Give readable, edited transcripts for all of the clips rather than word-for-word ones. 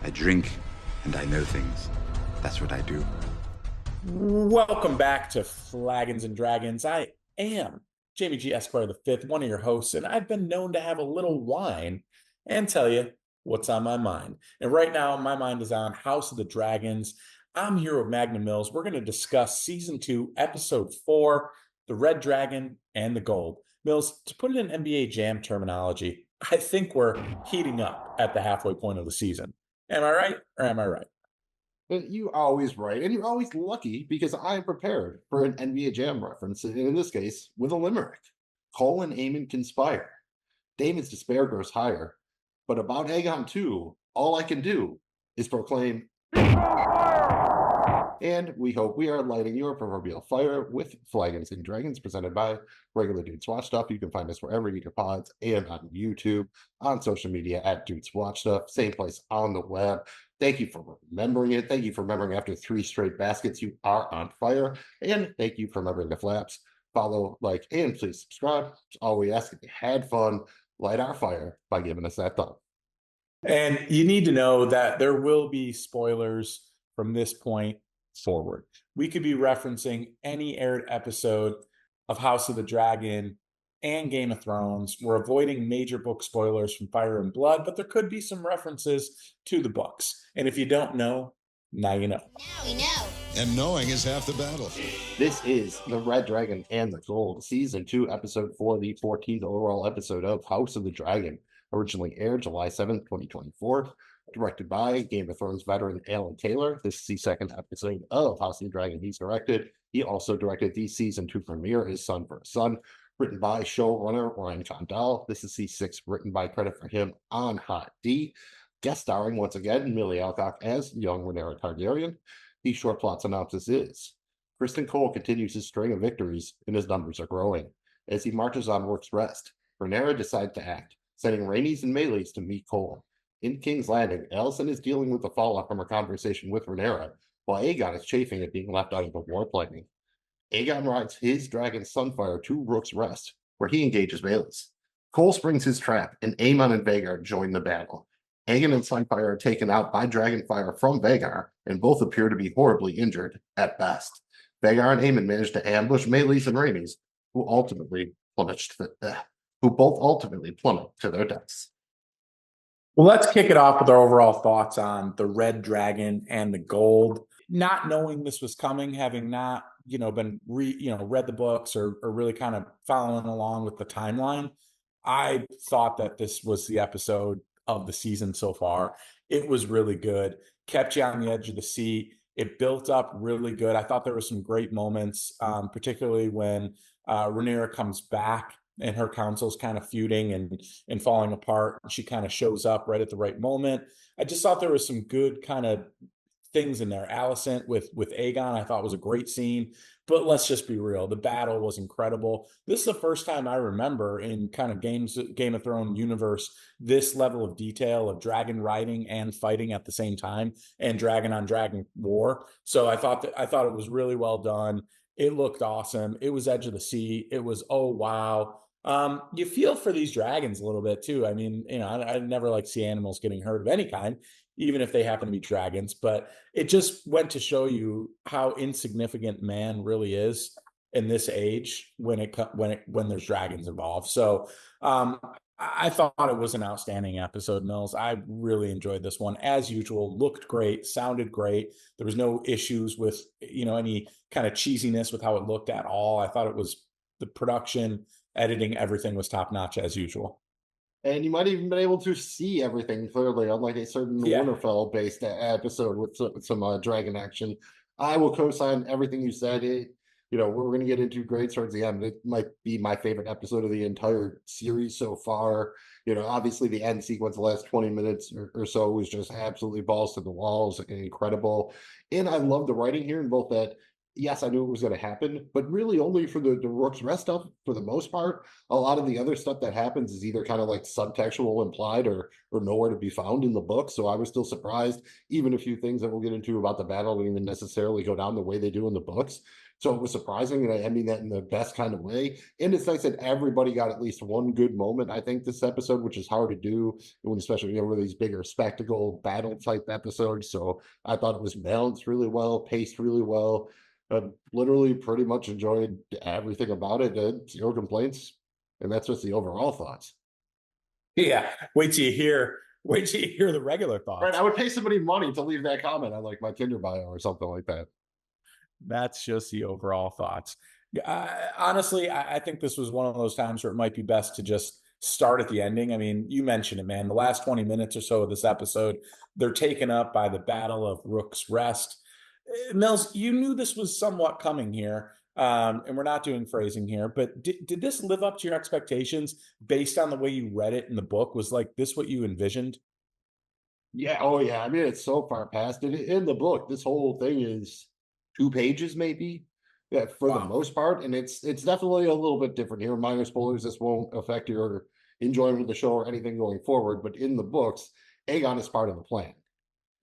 I drink and I know things. That's what I do. Welcome back to Flagons and Dragons. I am Jamie G. Esquire the Fifth, one of your hosts, and I've been known to have a little wine and tell you what's on my mind. And right now, my mind is on House of the Dragons. I'm here with Magna Mills. We're going to discuss season 2, episode 4, the Red Dragon and the Gold. Mills, to put it in NBA Jam terminology, I think we're heating up at the halfway point of the season. Am I right or am I right? But you always right, and you're always lucky because I am prepared for an NBA Jam reference, and in this case, with a limerick. Cole and Aemon conspire. Damon's despair grows higher, but about Aegon too, all I can do is proclaim, and we hope we are lighting your proverbial fire with Flagons and Dragons, presented by Regular Dudes Watch Stuff. You can find us wherever you get your pods and on YouTube, on social media at Dudes Watch Stuff, same place on the web. Thank you for remembering it. Thank you for remembering after 3 straight baskets you are on fire. And thank you for remembering the flaps. Follow, like, and please subscribe. It's all we ask. If you had fun, light our fire by giving us that thumb. And you need to know that there will be spoilers from this point forward. We could be referencing any aired episode of House of the Dragon and Game of Thrones. We're avoiding major book spoilers from Fire and Blood, but there could be some references to the books. And if you don't know, now you know. Now we know. And knowing is half the battle. This is The Red Dragon and the Gold, Season 2, Episode 4, the 14th overall episode of House of the Dragon. Originally aired July 7th, 2024. Directed by Game of Thrones veteran Alan Taylor. This is the second episode of House of the Dragon he's directed. He also directed the Season 2 premiere, His Son for a Son. Written by showrunner Ryan Condal. This is the 6th written by credit for him on Hot D. Guest starring once again Millie Alcock as young Rhaenyra Targaryen. The short plot synopsis is: Kristen Cole continues his string of victories, and his numbers are growing. As he marches on Rook's Rest, Rhaenyra decides to act, sending Rhaenys and Meleys to meet Cole. In King's Landing, Alicent is dealing with the fallout from her conversation with Rhaenyra, while Aegon is chafing at being left out of the war planning. Aegon rides his dragon Sunfire to Rook's Rest, where he engages Meleys. Cole springs his trap, and Aemon and Vhagar join the battle. Aegon and Sunfire are taken out by Dragonfire from Vhagar, and both appear to be horribly injured, at best. Vhagar and Aemon manage to ambush Meleys and Rhaenys, who both ultimately plummet to their deaths. Well, let's kick it off with our overall thoughts on the Red Dragon and the Gold. Not knowing this was coming, having not, been read the books or really kind of following along with the timeline, I thought that this was the episode of the season so far. It was really good, kept you on the edge of the seat. It built up really good. I thought there were some great moments, particularly when Rhaenyra comes back and her council's kind of feuding and falling apart. She kind of shows up right at the right moment. I just thought there was some good kind of things in there. Alicent with Aegon, I thought was a great scene. But let's just be real. The battle was incredible. This is the first time I remember in kind of Game of Thrones universe, this level of detail of dragon riding and fighting at the same time, and dragon on dragon war. So I thought it was really well done. It looked awesome. It was edge of the seat. It was, oh wow. You feel for these dragons a little bit too. I mean, I never like see animals getting hurt of any kind, even if they happen to be dragons, but it just went to show you how insignificant man really is in this age when there's dragons involved. So I thought it was an outstanding episode, Mills. I really enjoyed this one. As usual, looked great, sounded great. There was no issues with, any kind of cheesiness with how it looked at all. I thought it was the production, editing, everything was top notch as usual. And you might even been able to see everything clearly, unlike a certain Winterfell-based episode with some dragon action. I will co-sign everything you said. We're going to get into grades towards the end. It might be my favorite episode of the entire series so far. Obviously the end sequence, the last 20 minutes or so, was just absolutely balls to the walls and incredible. And I love the writing here in both that yes, I knew it was going to happen, but really only for the Rook's Rest stuff for the most part. A lot of the other stuff that happens is either kind of like subtextual implied or nowhere to be found in the book. So I was still surprised. Even a few things that we'll get into about the battle didn't even necessarily go down the way they do in the books. So it was surprising, and I mean that in the best kind of way. And it's nice that everybody got at least one good moment, I think, this episode, which is hard to do, when especially with these bigger spectacle battle type episodes. So I thought it was balanced really well, paced really well. Literally pretty much enjoyed everything about it. Zero complaints. And that's just the overall thoughts. Yeah. Wait till you hear the regular thoughts. Right. I would pay somebody money to leave that comment on like my Tinder bio or something like that. That's just the overall thoughts. Honestly, I think this was one of those times where it might be best to just start at the ending. I mean, you mentioned it, man. The last 20 minutes or so of this episode, they're taken up by the Battle of Rook's Rest. Mills, you knew this was somewhat coming here, and we're not doing phrasing here, but did this live up to your expectations based on the way you read it in the book? Was like this what you envisioned? Yeah. Oh, yeah. I mean, it's so far past it. In the book, this whole thing is 2 pages, maybe. Yeah, for the most part, and it's definitely a little bit different here. Minor spoilers. This won't affect your enjoyment of the show or anything going forward. But in the books, Aegon is part of the plan.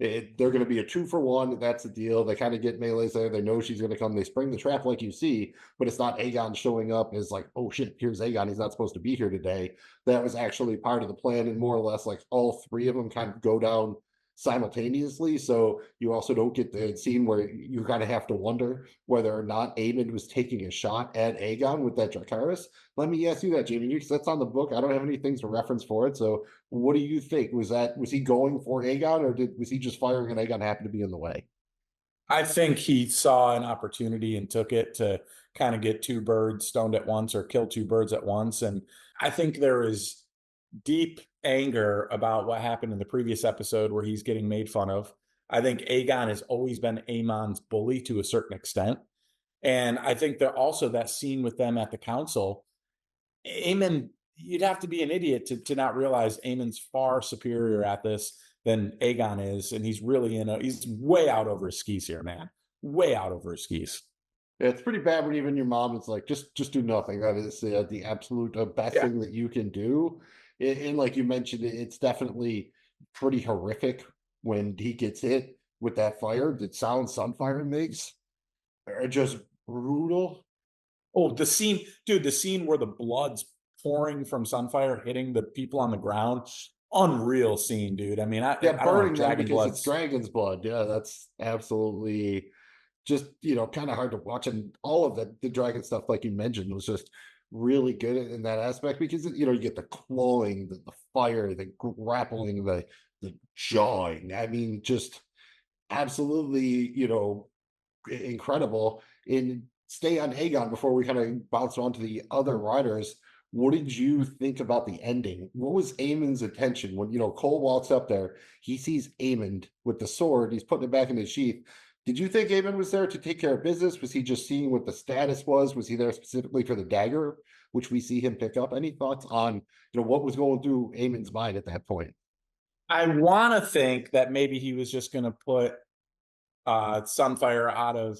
They're going to be a 2-for-1. That's the deal. They kind of get Melee's there. They know she's going to come. They spring the trap like you see, but it's not Aegon showing up as like, oh shit, here's Aegon. He's not supposed to be here today. That was actually part of the plan, and more or less like all three of them kind of go down simultaneously. So you also don't get the scene where you kind of have to wonder whether or not Aemond was taking a shot at Aegon with that Dracarys. Let me ask you that, Jamie, because that's on the book. I don't have any things to reference for it. So what do you think? Was he going for Aegon, or was he just firing and Aegon happened to be in the way? I think he saw an opportunity and took it to kind of get two birds stoned at once, or kill two birds at once. And I think there is deep anger about what happened in the previous episode where he's getting made fun of. I think Aegon has always been Aemon's bully to a certain extent. And I think that also that scene with them at the council, Aemon, you'd have to be an idiot to not realize Aemon's far superior at this than Aegon is. And he's really he's way out over his skis here, man. Way out over his skis. Yeah, it's pretty bad when even your mom is like, just do nothing. That is the absolute best thing that you can do. And like you mentioned, it's definitely pretty horrific when he gets hit with that fire. The sound Sunfire makes are just brutal. Oh, the scene where the blood's pouring from Sunfire hitting the people on the ground. Unreal scene, dude. I mean, burning them because it's dragon's blood. Yeah, that's absolutely just, kind of hard to watch. And all of the dragon stuff, like you mentioned, was just really good in that aspect because, you get the clawing, the fire, the grappling, the jawing. I mean, just absolutely, incredible. And stay on Aegon before we kind of bounce on to the other riders. What did you think about the ending? What was Aemon's intention when, Cole walks up there, he sees Aemond with the sword, he's putting it back in his sheath. Did you think Aemond was there to take care of business? Was he just seeing what the status was? Was he there specifically for the dagger, which we see him pick up? Any thoughts on, what was going through Aemond's mind at that point? I want to think that maybe he was just going to put Sunfire out of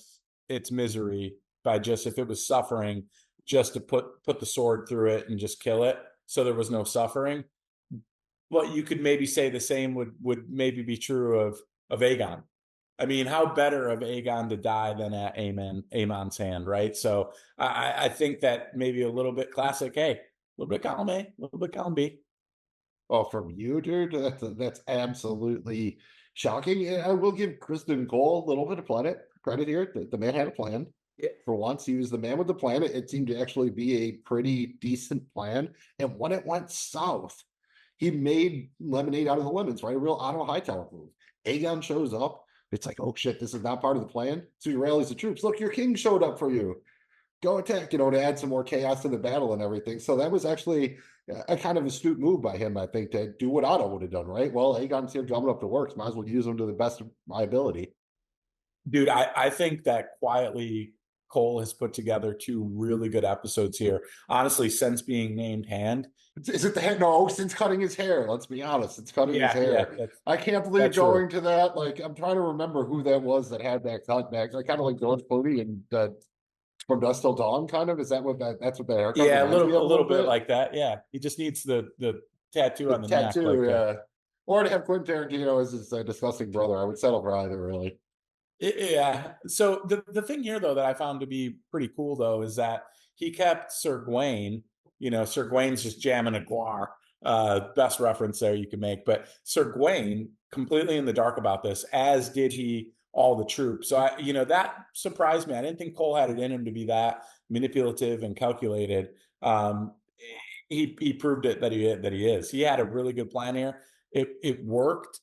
its misery by just, if it was suffering, just to put the sword through it and just kill it, so there was no suffering. But you could maybe say the same would maybe be true of Aegon. I mean, how better of Aegon to die than at Aemon's hand, right? So I think that maybe a little bit classic, hey, a little bit column A, a little bit column B. Oh, from you, dude? That's absolutely shocking. And I will give Kristen Cole a little bit of credit here. The man had a plan. Yeah. For once, he was the man with the plan. It seemed to actually be a pretty decent plan. And when it went south, he made lemonade out of the lemons, right? A real Otto Hightower move. Aegon shows up. It's like, oh shit, this is not part of the plan. So he rallies the troops. Look, your king showed up for you. Go attack, to add some more chaos to the battle and everything. So that was actually a kind of astute move by him, I think, to do what Otto would have done, right? Well, Aegon's here coming up to work. Might as well use him to the best of my ability. Dude, I think that quietly Cole has put together 2 really good episodes here. Honestly, since being named Hand. Is it the hair? No, since cutting his hair. Let's be honest. It's cutting his Yeah, yeah, hair. I can't believe that's true. going to that. Like, I'm trying to remember who that was that had that cut next. I kind of like George Clooney and From Dusk Till Dawn, kind of. Is that what that's what that haircut Yeah, reminds me of a little bit like that. Yeah, he just needs the tattoo on the neck. tattoo, Like, yeah. Or to have Quentin Tarantino as his disgusting brother. I would settle for either, really. Yeah. So the thing here, though, that I found to be pretty cool, though, is that he kept Sir Gawain. Sir Gawain's just jamming a guar. Best reference there you can make. But Sir Gawain completely in the dark about this, as did he all the troops. So that surprised me. I didn't think Cole had it in him to be that manipulative and calculated. He proved it that he is. He had a really good plan here. It worked,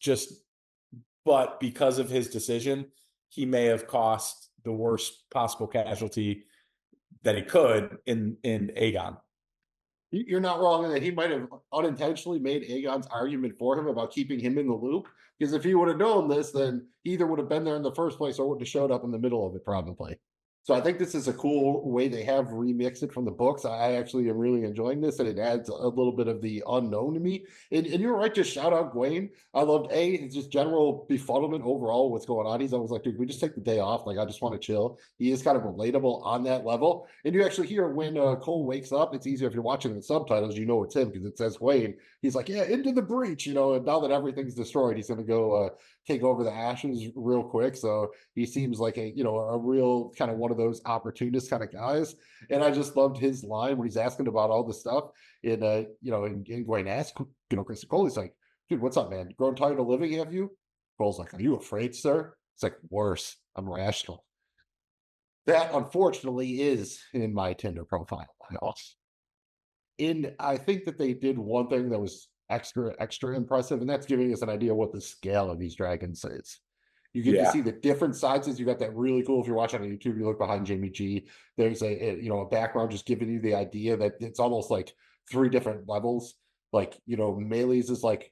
but because of his decision, he may have cost the worst possible casualty that he could in Aegon. You're not wrong in that he might have unintentionally made Aegon's argument for him about keeping him in the loop. Because if he would have known this, then he either would have been there in the first place or wouldn't have showed up in the middle of it, probably. So I think this is a cool way they have remixed it from the books. I actually am really enjoying this, and it adds a little bit of the unknown to me. And you're right, just shout out Gwaine. I loved his just general befuddlement overall, what's going on. He's always like, dude, we just take the day off. Like, I just want to chill. He is kind of relatable on that level. And you actually hear when Cole wakes up, it's easier if you're watching the subtitles, you know it's him because it says Gwaine. He's like, yeah, into the breach, and now that everything's destroyed, he's going to go take over the ashes real quick. So he seems like a real kind of one of those opportunist kind of guys. And I just loved his line when he's asking about all the stuff in Gwaine asks, Chris Cole, he's like, dude, what's up, man? You grown tired of living, have you? Cole's like, are you afraid, sir? It's like, worse, I'm rational. That unfortunately is in my Tinder profile. And I think that they did one thing that was extra impressive, and that's giving us an idea what the scale of these dragons is. You get to see the different sizes. You got that really cool. If you're watching on YouTube, you look behind Jamie G. There's a background just giving you the idea that it's almost like 3 different levels. Like melees is like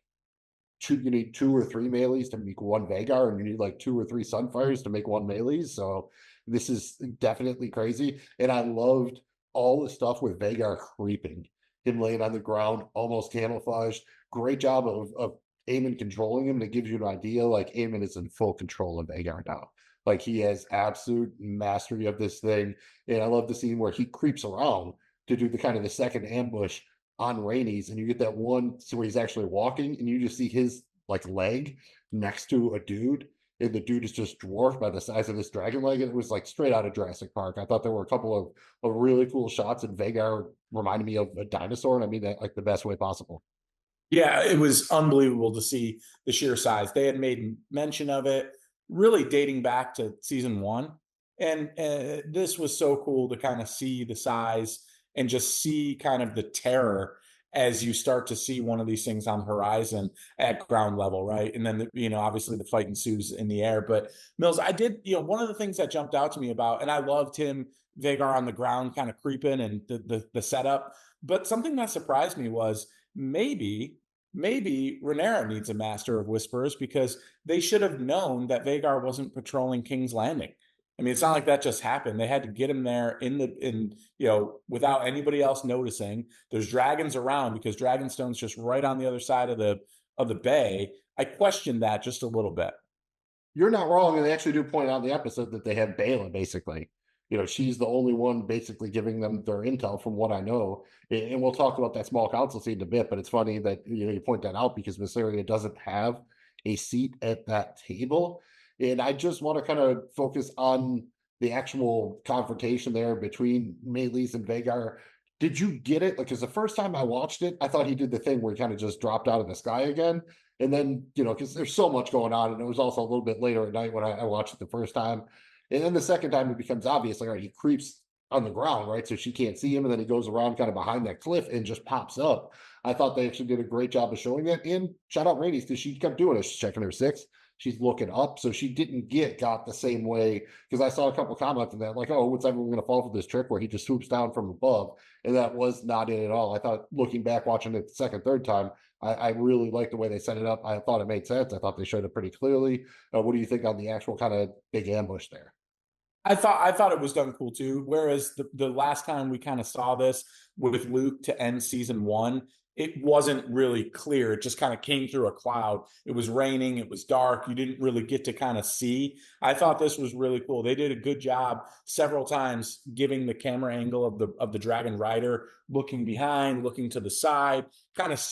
you need 2 or 3 melees to make 1 Vagar, and you need like 2 or 3 Sunfires to make 1 melee. So this is definitely crazy, and I loved all the stuff with Vagar creeping. Him laying on the ground, almost camouflaged. Great job of Aemon controlling him. That gives you an idea. Like, Aemon is in full control of Aegon now. Like, he has absolute mastery of this thing. And I love the scene where he creeps around to do the second ambush on Rhaenys, and you get that one where he's actually walking, and you just see his leg next to a dude, and the dude is just dwarfed by the size of this dragon leg. And it was like straight out of Jurassic Park. I thought there were a couple of really cool shots, and Vagar reminded me of a dinosaur, and I mean that like the best way possible. Yeah, it was unbelievable to see the sheer size. They had made mention of it really dating back to season 1. And this was so cool to kind of see the size and just see kind of the terror as you start to see one of these things on the horizon at ground level, right? And then, obviously the fight ensues in the air. But Mills, I did, one of the things that jumped out to me about, and I loved him, Vagar on the ground kind of creeping and the setup. But something that surprised me was maybe Rhaenyra needs a master of whispers, because they should have known that Vagar wasn't patrolling King's Landing. I mean, it's not like that just happened. They had to get him there without anybody else noticing. There's dragons around because Dragonstone's just right on the other side of the bay. I questioned that just a little bit. You're not wrong, and they actually do point out in the episode that they have Baela basically. She's the only one basically giving them their intel, from what I know. And we'll talk about that small council scene in a bit, but it's funny that you point that out, because Viserion doesn't have a seat at that table. And I just want to kind of focus on the actual confrontation there between Melees and Vagar. Did you get it? Because the first time I watched it, I thought he did the thing where he kind of just dropped out of the sky again. And then, because there's so much going on, and it was also a little bit later at night when I watched it the first time. And then the second time it becomes obvious, like, all right, he creeps on the ground, right? So she can't see him, and then he goes around kind of behind that cliff and just pops up. I thought they actually did a great job of showing that. And shout out Rhaenys, because she kept doing it. She's checking her 6. She's looking up, so she didn't get got the same way. Because I saw a couple comments on that, like, oh, what's everyone going to fall for this trick where he just swoops down from above? And that was not it at all. I thought, looking back, watching it the second, third time, I really liked the way they set it up. I thought it made sense. I thought they showed it pretty clearly. What do you think on the actual kind of big ambush there? I thought it was done cool too. Whereas the last time we kind of saw this with Luke to end season one, it wasn't really clear. It just kind of came through a cloud. It was raining, it was dark. You didn't really get to kind of see. I thought this was really cool. They did a good job several times giving the camera angle of the dragon rider, looking behind, looking to the side, kind of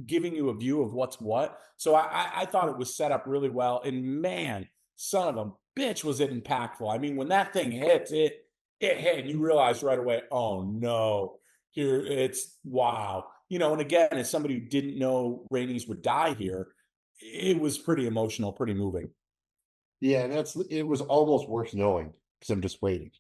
giving you a view of what's what. So I thought it was set up really well. And man, son of a bitch, was it impactful. I mean, when that thing hits, it hit, and you realize right away, oh no, here it's wow. And again, as somebody who didn't know Rainey's would die here, it was pretty emotional, pretty moving. Yeah, it was almost worth knowing because I'm just waiting.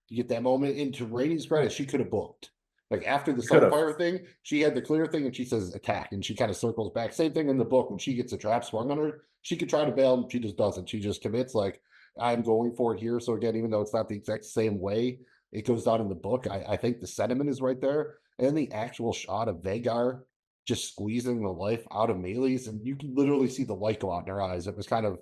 You get that moment. Into Rainey's credit, she could have booked. Like after the Could have. Sunfire thing, she had the clear thing and she says attack and she kind of circles back. Same thing in the book when she gets a trap swung on her. She could try to bail and she just doesn't. She just commits like, I'm going for it here. So again, even though it's not the exact same way it goes down in the book, I think the sentiment is right there. And then the actual shot of Vagar just squeezing the life out of Melee's, and you can literally see the light go out in her eyes. It was kind of,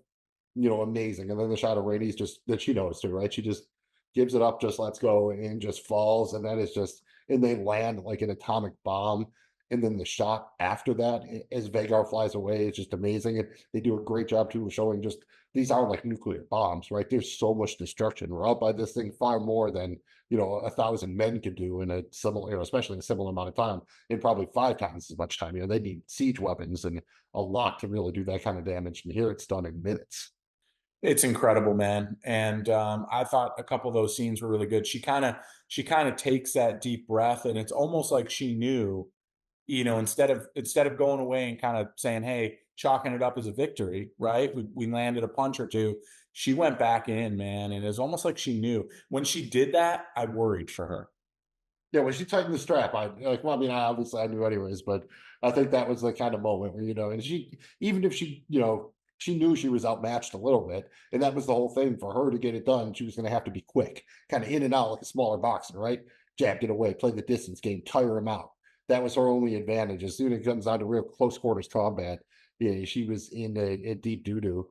amazing. And then the shot of Rainey's just that she knows too, right? She just gives it up, just lets go, and just falls. And that is just, and they land like an atomic bomb. And then the shot after that, as Vagar flies away, is just amazing. And they do a great job too of showing just these are like nuclear bombs, right? There's so much destruction. We're out by this thing far more than 1,000 men could do in a similar, especially in a similar amount of time, in probably 5 times as much time. They need siege weapons and a lot to really do that kind of damage. And here it's done in minutes. It's incredible, man. And I thought a couple of those scenes were really good. She kind of takes that deep breath, and it's almost like she knew, instead of going away and kind of saying, "Hey, chalking it up as a victory," right? We landed a punch or two. She went back in, man, and it's almost like she knew. When she did that, I worried for her. Yeah, when she tightened the strap, I like. Well, I mean, obviously I knew anyways, but I think that was the kind of moment where and she, even if she, she knew she was outmatched a little bit, and that was the whole thing for her to get it done. She was going to have to be quick, kind of in and out like a smaller boxer, right? Jab, get away, play the distance game, tire him out. That was her only advantage. As soon as it comes down to real close quarters combat, yeah, she was in a deep doo doo.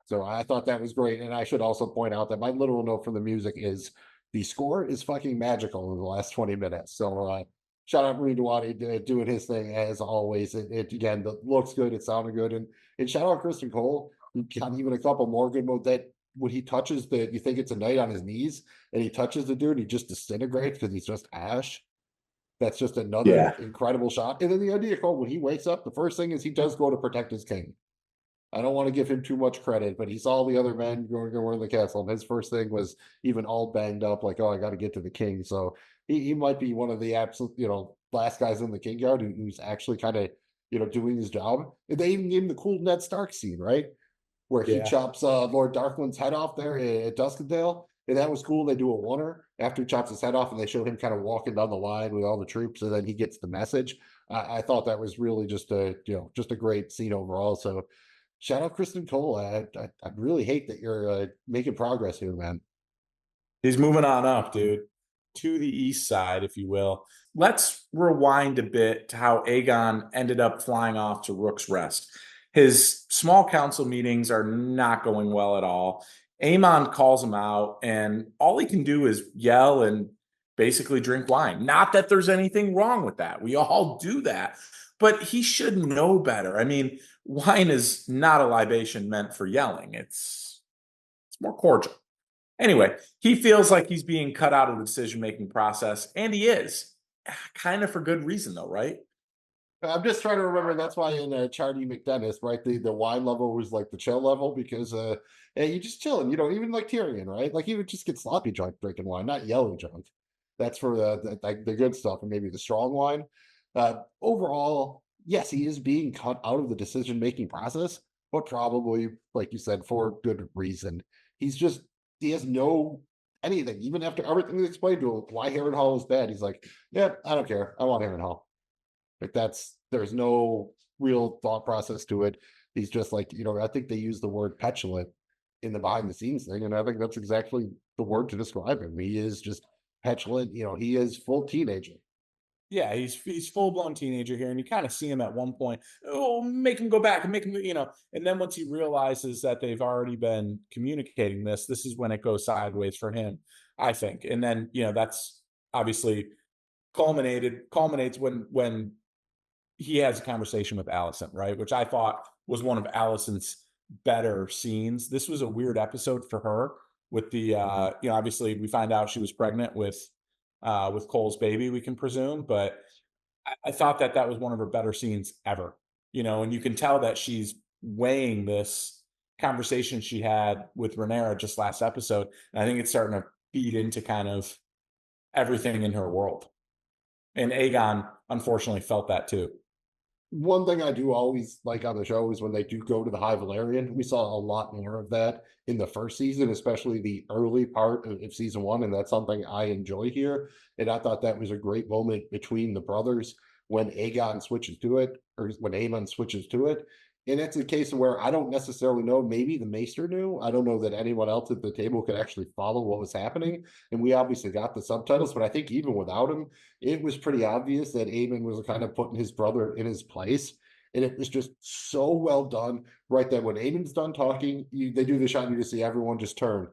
So I thought that was great, and I should also point out that my literal note from the music is the score is fucking magical in the last 20 minutes. So shout out Marie Duwati doing his thing as always. It again, the looks good, it sounded good, and shout out Kristen Cole. He got even a couple more good modes that when he touches you think it's a knight on his knees, and he touches the dude, he just disintegrates because he's just ash. That's just another Yeah. incredible shot. And then the idea, Cole, when he wakes up, the first thing is he does go to protect his king. I don't want to give him too much credit, but he saw the other men going to the castle. And his first thing was even all banged up, like, oh, I got to get to the king. So he might be one of the absolute, last guys in the king guard who's actually kind of, doing his job. And they even gave him the cool Ned Stark scene, right? Where he Yeah. chops Lord Darkwind's head off there at Duskendale. And that was cool. They do a oneer after he chops his head off, and they show him kind of walking down the line with all the troops, and then he gets the message. I thought that was really just a great scene overall. So shout out Kristen Cole. I really hate that you're making progress here, man. He's moving on up, dude, to the east side, if you will. Let's rewind a bit to how Aegon ended up flying off to Rook's Rest. His small council meetings are not going well at all. Aemon calls him out, and all he can do is yell and basically drink wine. Not that there's anything wrong with that. We all do that. But he should know better. I mean, wine is not a libation meant for yelling. It's more cordial. Anyway, he feels like he's being cut out of the decision-making process, and he is. Kind of for good reason, though, right? I'm just trying to remember. That's why in Charlie McDennis, right, the wine level was like the chill level because hey, you just chilling, even like Tyrion, right? Like he would just get sloppy drunk drinking wine, not yellow drunk. That's for the good stuff and maybe the strong wine. Overall, yes, he is being cut out of the decision making process, but probably, like you said, for good reason. He has no anything, even after everything we explained to him why Harrenhal is bad. He's like, yeah, I don't care. I want Harrenhal. Like there's no real thought process to it. He's just like, I think they use the word petulant in the behind the scenes thing. And I think that's exactly the word to describe him. He is just petulant, he is full teenager. Yeah, he's full blown teenager here, and you kind of see him at one point. Oh, make him go back and make him, And then once he realizes that they've already been communicating this, this is when it goes sideways for him, I think. And then that's obviously culminates when he has a conversation with Allison, right? Which I thought was one of Allison's better scenes. This was a weird episode for her with the obviously we find out she was pregnant with Cole's baby, we can presume, but I thought that that was one of her better scenes ever. And you can tell that she's weighing this conversation she had with Rhaenyra just last episode, and I think it's starting to feed into kind of everything in her world. And Aegon unfortunately felt that too. One thing I do always like on the show is when they do go to the High Valerian. We saw a lot more of that in the first season, especially the early part of season one, and that's something I enjoy here. And I thought that was a great moment between the brothers when Aegon switches to it, or when Aemon switches to it. And it's a case where I don't necessarily know. Maybe the Maester knew. I don't know that anyone else at the table could actually follow what was happening. And we obviously got the subtitles, but I think even without him, it was pretty obvious that Aemon was kind of putting his brother in his place. And it was just so well done. Right then, when Aemon's done talking, they do the shot, and you just see everyone just turn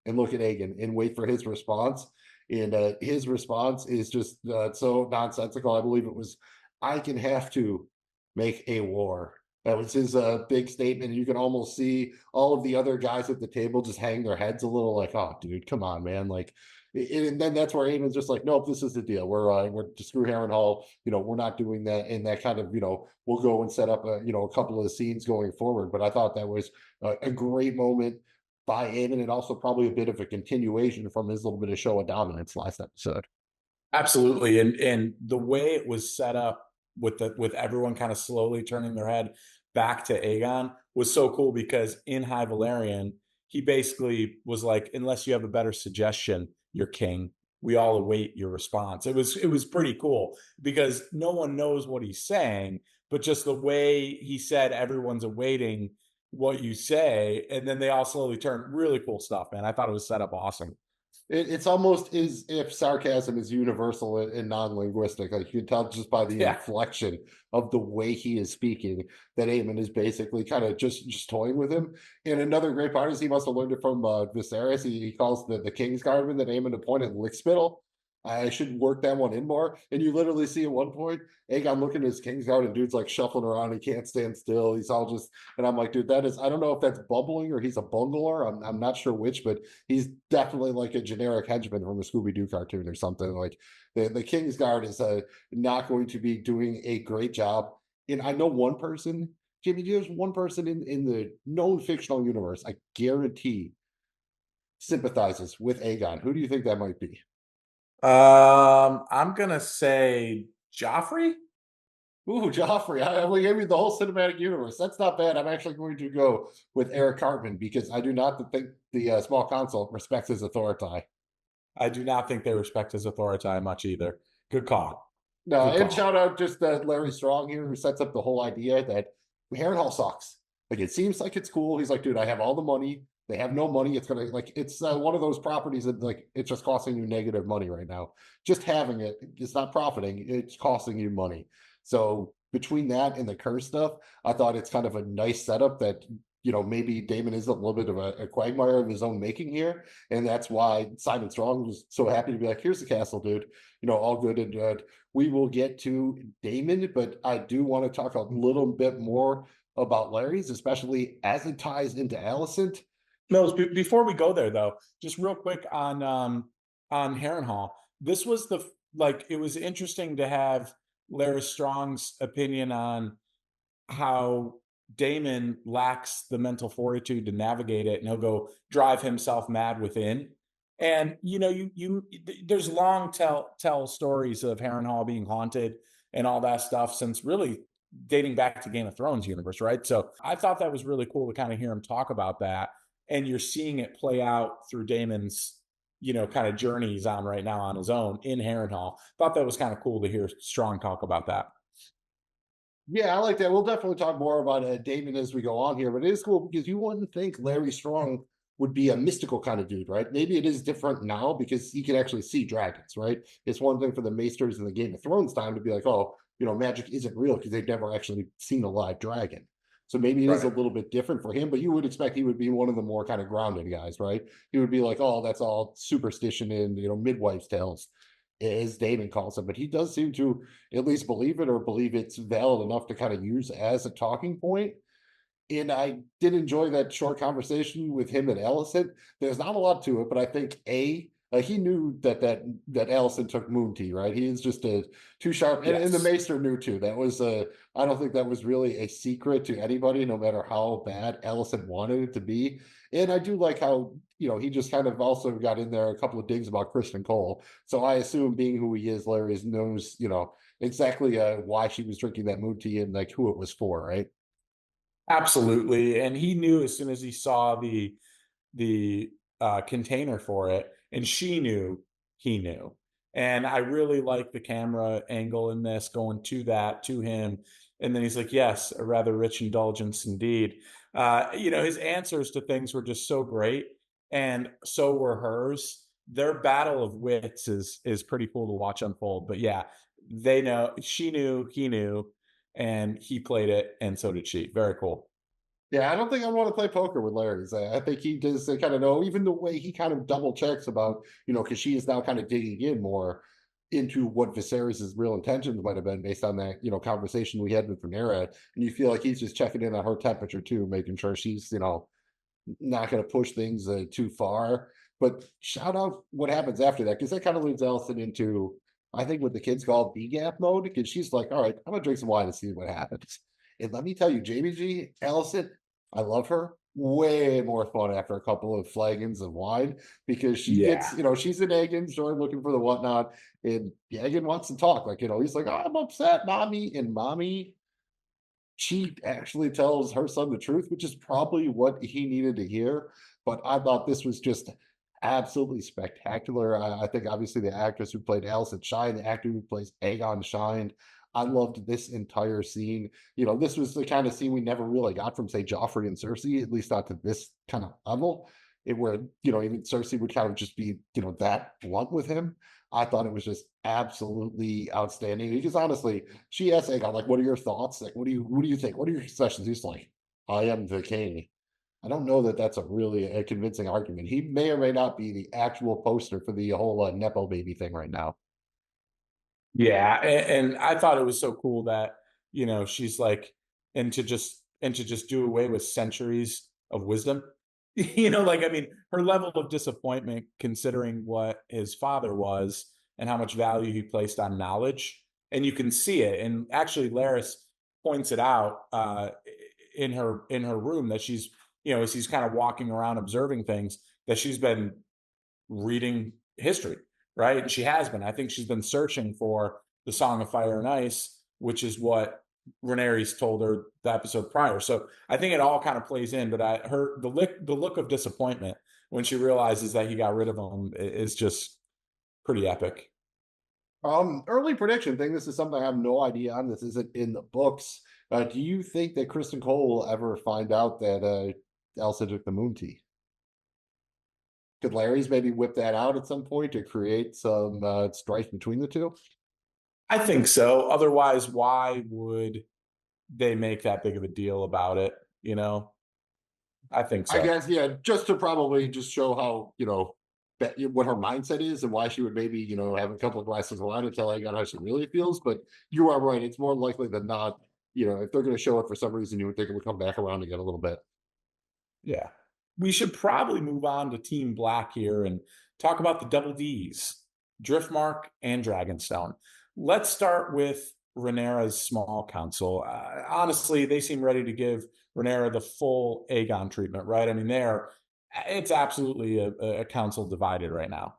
and look at Aegon and wait for his response. And his response is just so nonsensical. I believe it was, I can have to make a war. That was his big statement. And you can almost see all of the other guys at the table just hang their heads a little like, oh, dude, come on, man. Like, and then that's where Eamon's just like, nope, this is the deal. We're to screw Harrenhal. We're not doing that. And that kind of, we'll go and set up a couple of scenes going forward. But I thought that was a great moment by Aemon, and also probably a bit of a continuation from his little bit of show of dominance last episode. Absolutely. And the way it was set up with everyone kind of slowly turning their head back to Aegon was so cool because in High Valerian, he basically was like, unless you have a better suggestion, you're king. We all await your response. It was pretty cool because no one knows what he's saying, but just the way he said everyone's awaiting what you say, and then they all slowly turn. Really cool stuff, man. I thought it was set up awesome. It's almost as if sarcasm is universal and non-linguistic. Like you can tell just by the Yeah. inflection of the way he is speaking that Aemon is basically kind of just toying with him. And another great part is he must have learned it from Viserys. He calls the King's Guardsman that Aemon appointed lickspittle. I should work that one in more. And you literally see at one point Aegon looking at his Kingsguard, and dude's like shuffling around. He can't stand still. He's all just, and I'm like, dude, that is, I don't know if that's bubbling or he's a bungler. I'm not sure which, but he's definitely like a generic henchman from a Scooby-Doo cartoon or something. Like the Kingsguard is not going to be doing a great job. And I know one person, Jimmy, there's one person in the known fictional universe, I guarantee, sympathizes with Aegon. Who do you think that might be? I'm gonna say Joffrey. Ooh, Joffrey. We gave you the whole cinematic universe. That's not bad. I'm actually going to go with Eric Cartman because I do not think the small council respects his authority. I do not think they respect his authority much either. Good call. No, Good and call. shout out just Larry Strong here, who sets up the whole idea that Harrenhal sucks. Like, it seems like it's cool. He's like, dude, I have all the money. They have no money. It's gonna, like, it's one of those properties that, like, it's just costing you negative money right now. Just having it, it's not profiting. It's costing you money. So between that and the curse stuff, I thought it's kind of a nice setup that, maybe Damon is a little bit of a quagmire of his own making here. And that's why Simon Strong was so happy to be like, here's the castle, dude. All good and good. We will get to Damon, but I do want to talk a little bit more about Larry's, especially as it ties into Alicent. No, before we go there though, just real quick on Harrenhal. This was it was interesting to have Larry Strong's opinion on how Damon lacks the mental fortitude to navigate it, and he'll go drive himself mad within. And there's long tell stories of Harrenhal being haunted and all that stuff since really dating back to Game of Thrones universe, right? So I thought that was really cool to kind of hear him talk about that, and you're seeing it play out through Damon's kind of journey he's on right now on his own in Harrenhal. Thought that was kind of cool to hear Strong talk about that. Yeah, I like that. We'll definitely talk more about Damon as we go on here, but it is cool because you wouldn't think Larry Strong would be a mystical kind of dude, right? Maybe it is different now because he can actually see dragons, right? It's one thing for the Maesters in the Game of Thrones time to be like, oh, magic isn't real because they've never actually seen a live dragon. So maybe it is a Right. little bit different for him, but you would expect he would be one of the more kind of grounded guys, right? He would be like, oh, that's all superstition and, midwife's tales, as Damon calls it. But he does seem to at least believe it or believe it's valid enough to kind of use as a talking point. And I did enjoy that short conversation with him and Ellison. There's not a lot to it, but I think he knew that Ellison took Moon Tea, right? He is just a too sharp, and the Yes. Maester knew too. That was I don't think that was really a secret to anybody, no matter how bad Ellison wanted it to be. And I do like how he just kind of also got in there a couple of digs about Kristen Cole. So I assume, being who he is, Larry knows exactly why she was drinking that Moon Tea and like who it was for, right? Absolutely. And he knew as soon as he saw the container for it, and she knew he knew. And I really like the camera angle in this, going to him, and then he's like, "Yes, a rather rich indulgence indeed." His answers to things were just so great, and so were hers. Their battle of wits is pretty cool to watch unfold. But yeah, they know, she knew, he knew, and he played it, and so did she. Very cool. Yeah, I don't think I want to play poker with Larry. I think he does kind of know, even the way he kind of double checks about, because she is now kind of digging in more into what Viserys' real intentions might have been based on that, conversation we had with Rhaenyra. And you feel like he's just checking in on her temperature too, making sure she's, not going to push things too far. But shout out what happens after that, because that kind of leads Allison into, I think, what the kids call B-gap mode, because she's like, all right, I'm going to drink some wine and see what happens. And let me tell you, Jamie G, Allison, I love her. Way more fun after a couple of flagons of wine, because she gets, Yeah. she's in Egan's door looking for the whatnot, and Egan wants to talk. Like, he's like, oh, I'm upset, mommy. And mommy, she actually tells her son the truth, which is probably what he needed to hear. But I thought this was just absolutely spectacular. I think obviously the actress who played Allison Shine, the actor who plays Aegon shined. I loved this entire scene. This was the kind of scene we never really got from, say, Joffrey and Cersei, at least not to this kind of level. Where, even Cersei would kind of just be, that blunt with him. I thought it was just absolutely outstanding, because honestly, she asked Aegon, like, what are your thoughts? Like, what do you think? What are your suggestions? He's like, I am the king. I don't know that that's a convincing argument. He may or may not be the actual poster for the whole Nepo baby thing right now. Yeah, and I thought it was so cool that, she's like, and to just do away with centuries of wisdom. Like, I mean, her level of disappointment considering what his father was and how much value he placed on knowledge. And you can see it. And actually Laris points it out in her room, that she's, as he's kind of walking around observing things, that she's been reading history, right? And she has been. I think she's been searching for the Song of Fire and Ice, which is what Rhaenyra's told her the episode prior. So I think it all kind of plays in. But the look of disappointment when she realizes that he got rid of him is just pretty epic. Early prediction thing. This is something I have no idea on. This isn't in the books. Do you think that Kristen Cole will ever find out that Elsa took the Moon Tea? Could Larry's maybe whip that out at some point to create some strife between the two? I think so. Otherwise, why would they make that big of a deal about it? I think I so. guess, yeah, just to probably just show how, what her mindset is and why she would maybe, have a couple of glasses of wine and tell Aegon how she really feels. But you are right. It's more likely than not, if they're going to show it for some reason, you would think it would come back around again a little bit. Yeah. We should probably move on to Team Black here and talk about the double Ds, Driftmark and Dragonstone. Let's start with Rhaenyra's small council. Honestly, they seem ready to give Rhaenyra the full Aegon treatment, right? I mean, it's absolutely a council divided right now.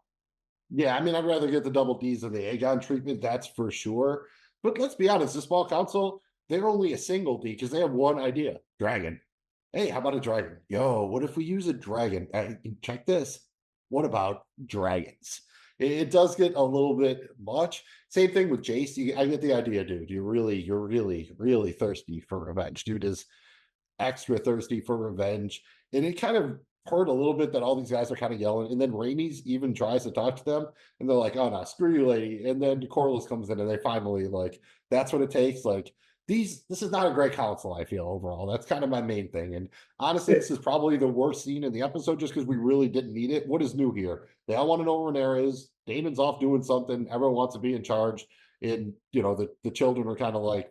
Yeah, I mean, I'd rather get the double Ds than the Aegon treatment, that's for sure. But let's be honest, the small council, they're only a single D because they have one idea: dragon. Hey, how about a dragon? Yo, what if we use a dragon? Check this. What about dragons? It does get a little bit much. Same thing with Jace. I get the idea, dude. You're really, really thirsty for revenge. Dude is extra thirsty for revenge. And it kind of heard a little bit that all these guys are kind of yelling, and then Rainey's even tries to talk to them, and they're like, "Oh no, screw you, lady." And then Corliss comes in, and they finally like, that's what it takes. Like this is not a great council. I feel overall that's kind of my main thing. And honestly, this is probably the worst scene in the episode, just because we really didn't need it. What is new here? They all want to know where Renera is. Damon's off doing something. Everyone wants to be in charge, and the children are kind of like,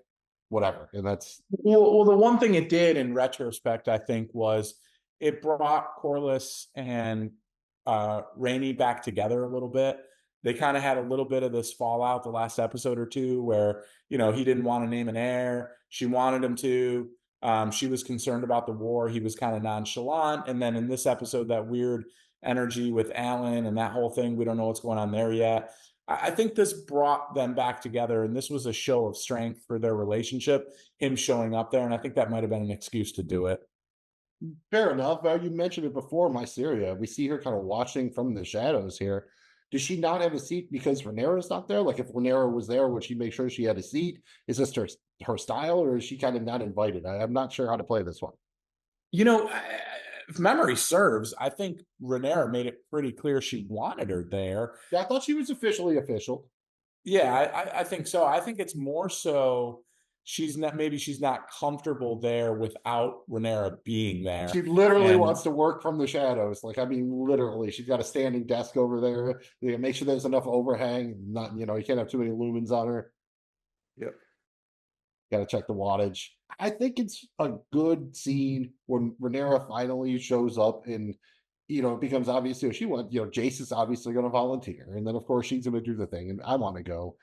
whatever. And that's Well, the one thing it did in retrospect, I think, was it brought Corliss and Rainey back together a little bit. They kind of had a little bit of this fallout the last episode or two where, he didn't want to name an heir. She wanted him to. She was concerned about the war. He was kind of nonchalant. And then in this episode, that weird energy with Alan and that whole thing, we don't know what's going on there yet. I think this brought them back together, and this was a show of strength for their relationship, him showing up there. And I think that might have been an excuse to do it. fair enough. You mentioned it before, Mysteria. We see her kind of watching from the shadows here. Does she not have a seat because Renera's not there? Like if Renera was there, would she make sure she had a seat? Is this her style, or is she kind of not invited? I'm not sure how to play this one. If memory serves, I think Renera made it pretty clear she wanted her there. Yeah, I thought she was officially official. Yeah, I think so. I think it's more so she's not comfortable there without Renera being there. She literally And wants to work from the shadows. Like, I mean, literally, she's got a standing desk over there. They make sure there's enough overhang. Not, you can't have too many lumens on her. Yep. Got to check the wattage. I think it's a good scene when Renera finally shows up, and it becomes obvious she wants. Jace is obviously going to volunteer, and then of course she's going to do the thing, and I want to go.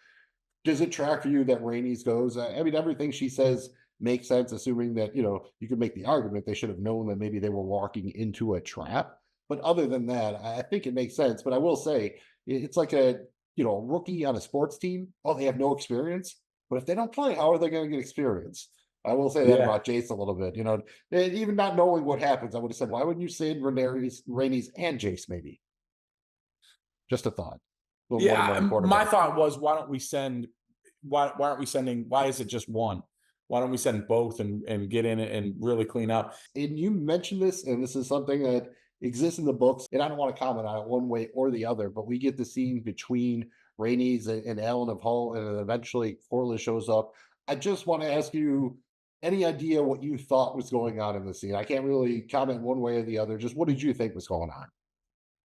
Does it track for you that Rainey's goes? I mean, everything she says makes sense, assuming that you could make the argument they should have known that maybe they were walking into a trap. But other than that, I think it makes sense. But I will say, it's like a rookie on a sports team. Oh, they have no experience. But if they don't play, how are they going to get experience? I will say that Yeah. about Jace a little bit. And even not knowing what happens, I would have said, why wouldn't you send Rainey's and Jace maybe? Just a thought. A little more Yeah, important my about it. thought was, why aren't we sending, why is it just one? Why don't we send both and get in it and really clean up? And you mentioned this, and this is something that exists in the books, and I don't want to comment on it one way or the other, but we get the scene between Rainey's and Alan of Hull, and then eventually Corliss shows up. I just want to ask you, any idea what you thought was going on in the scene? I can't really comment one way or the other. Just what did you think was going on?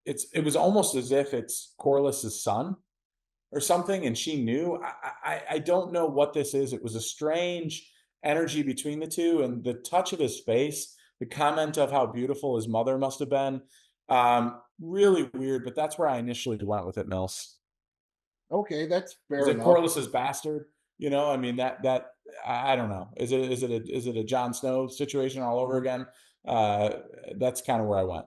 It was almost as if it's Corliss's son or something, and she knew. I don't know what this is. It was a strange energy between the two, and the touch of his face, the comment of how beautiful his mother must have been, really weird. But that's where I initially went with it, Mills. Okay, that's fair Is it enough. Corliss's bastard? I mean, that I don't know. Is it a Jon Snow situation all over again? That's kind of where I went.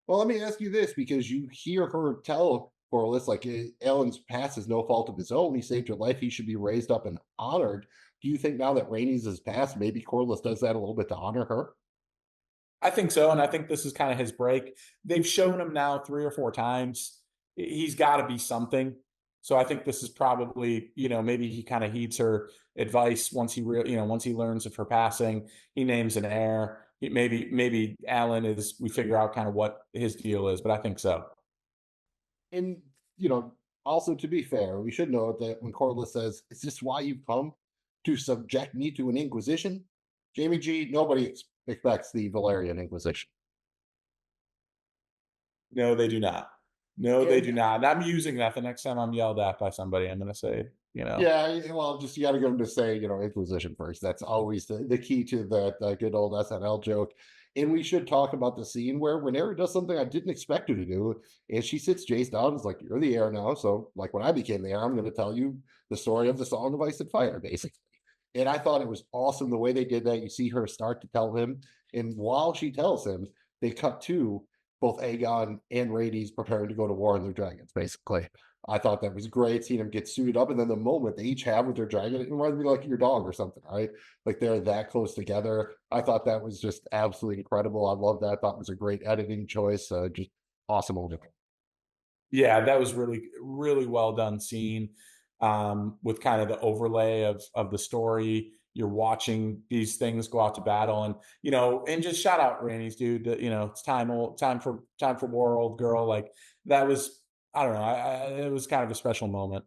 Well, let me ask you this, because you hear her tell Corliss, like, Alan's past is no fault of his own. He saved your life. He should be raised up and honored. Do you think now that Rainey's is past, maybe Corliss does that a little bit to honor her? I think so, and I think this is kind of his break. They've shown him now 3 or 4 times. He's got to be something. So I think this is probably, maybe he kind of heeds her advice once once he learns of her passing. He names an heir. Maybe Alan is. We figure out kind of what his deal is, but I think so. And, also to be fair, we should know that when Corliss says, "Is this why you've come? To subject me to an inquisition?" Jamie G, nobody expects the Valerian Inquisition. No, they do not. No, they And do not. And I'm using that the next time I'm yelled at by somebody. I'm going to say, yeah, well, just you got to go to say, Inquisition first. That's always the key to the good old SNL joke. And we should talk about the scene where Renera does something I didn't expect her to do. And she sits Jace down and is like, "You're the heir now. So, like, when I became the heir, I'm going to tell you the story of the Song of Ice and Fire, basically." And I thought it was awesome the way they did that. You see her start to tell him. And while she tells him, they cut to both Aegon and Rhaenys preparing to go to war on their dragons, basically. I thought that was great, seeing them get suited up. And then the moment they each have with their dragon, it reminds me like your dog or something, right? Like they're that close together. I thought that was just absolutely incredible. I love that. I thought it was a great editing choice. Just awesome moment. Yeah, that was really, really well done scene, with kind of the overlay of the story, you're watching these things go out to battle, and and just shout out Rhaenys, dude. It's time for war, old girl. Like that was, I don't know, it was kind of a special moment.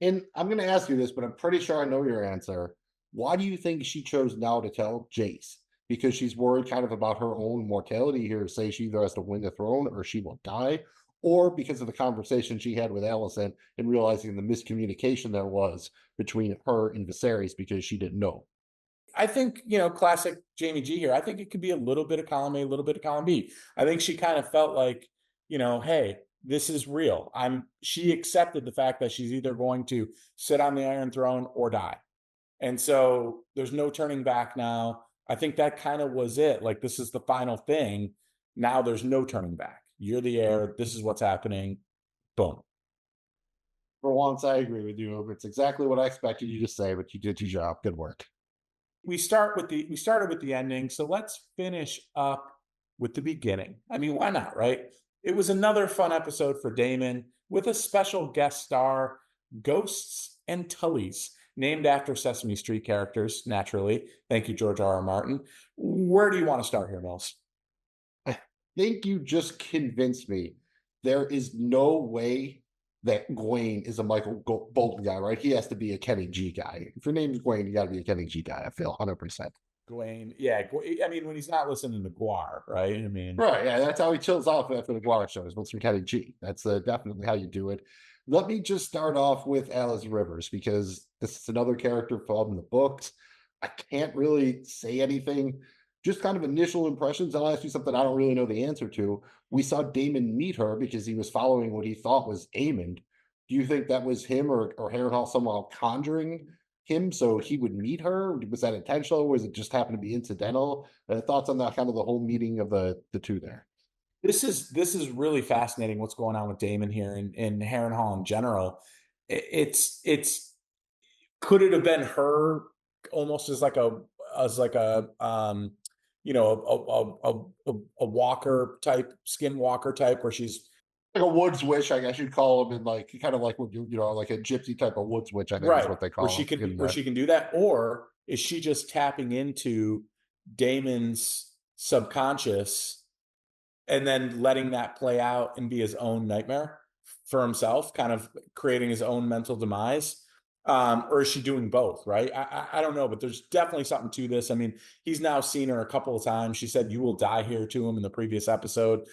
And I'm going to ask you this, but I'm pretty sure I know your answer. Why do you think she chose now to tell Jace? Because she's worried kind of about her own mortality here, say she either has to win the throne or she will die, or because of the conversation she had with Alicent and realizing the miscommunication there was between her and Viserys because she didn't know. I think, classic Jamie G here. I think it could be a little bit of column A, a little bit of column B. I think she kind of felt like, hey, this is real. She accepted the fact that she's either going to sit on the Iron Throne or die. And so there's no turning back now. I think that kind of was it. Like, this is the final thing. Now there's no turning back. You're the heir. This is what's happening. Boom. For once, I agree with you. It's exactly what I expected you to say, but you did your job. Good work. We started with the ending, so let's finish up with the beginning. I mean, why not, right? It was another fun episode for Daemon with a special guest star, Ghosts and Tullies, named after Sesame Street characters, naturally. Thank you, George R. R. Martin. Where do you want to start here, Mills? I think you just convinced me. There is no way that Gwaine is a Michael Bolton guy, right? He has to be a Kenny G guy. If your name is Gwaine, you got to be a Kenny G guy. I feel 100%. Gwaine, yeah. I mean, when he's not listening to Guar, right? I mean, right, yeah, that's how he chills off after the Guar shows. What's from Kenny G? That's definitely how you do it. Let me just start off with Alice Rivers because this is another character from the books. I can't really say anything. Just kind of initial impressions. I'll ask you something I don't really know the answer to. We saw Daemon meet her because he was following what he thought was Aemond. Do you think that was him or Harrenhal somehow conjuring him so he would meet her? Was that intentional, or was it just happened to be incidental? Thoughts on that, kind of the whole meeting of the two there? This is really fascinating what's going on with Daemon here and Harrenhal in general. It's could it have been her almost as like a a walker type, skinwalker type, where she's like a woods witch, I guess you'd call them, and like kind of like what like a gypsy type of woods witch, I think is what they call where she can do that, or is she just tapping into Daemon's subconscious and then letting that play out and be his own nightmare for himself, kind of creating his own mental demise? Or is she doing both? Right? I don't know, but there's definitely something to this. I mean, he's now seen her a couple of times. She said, "You will die here" to him in the previous episode.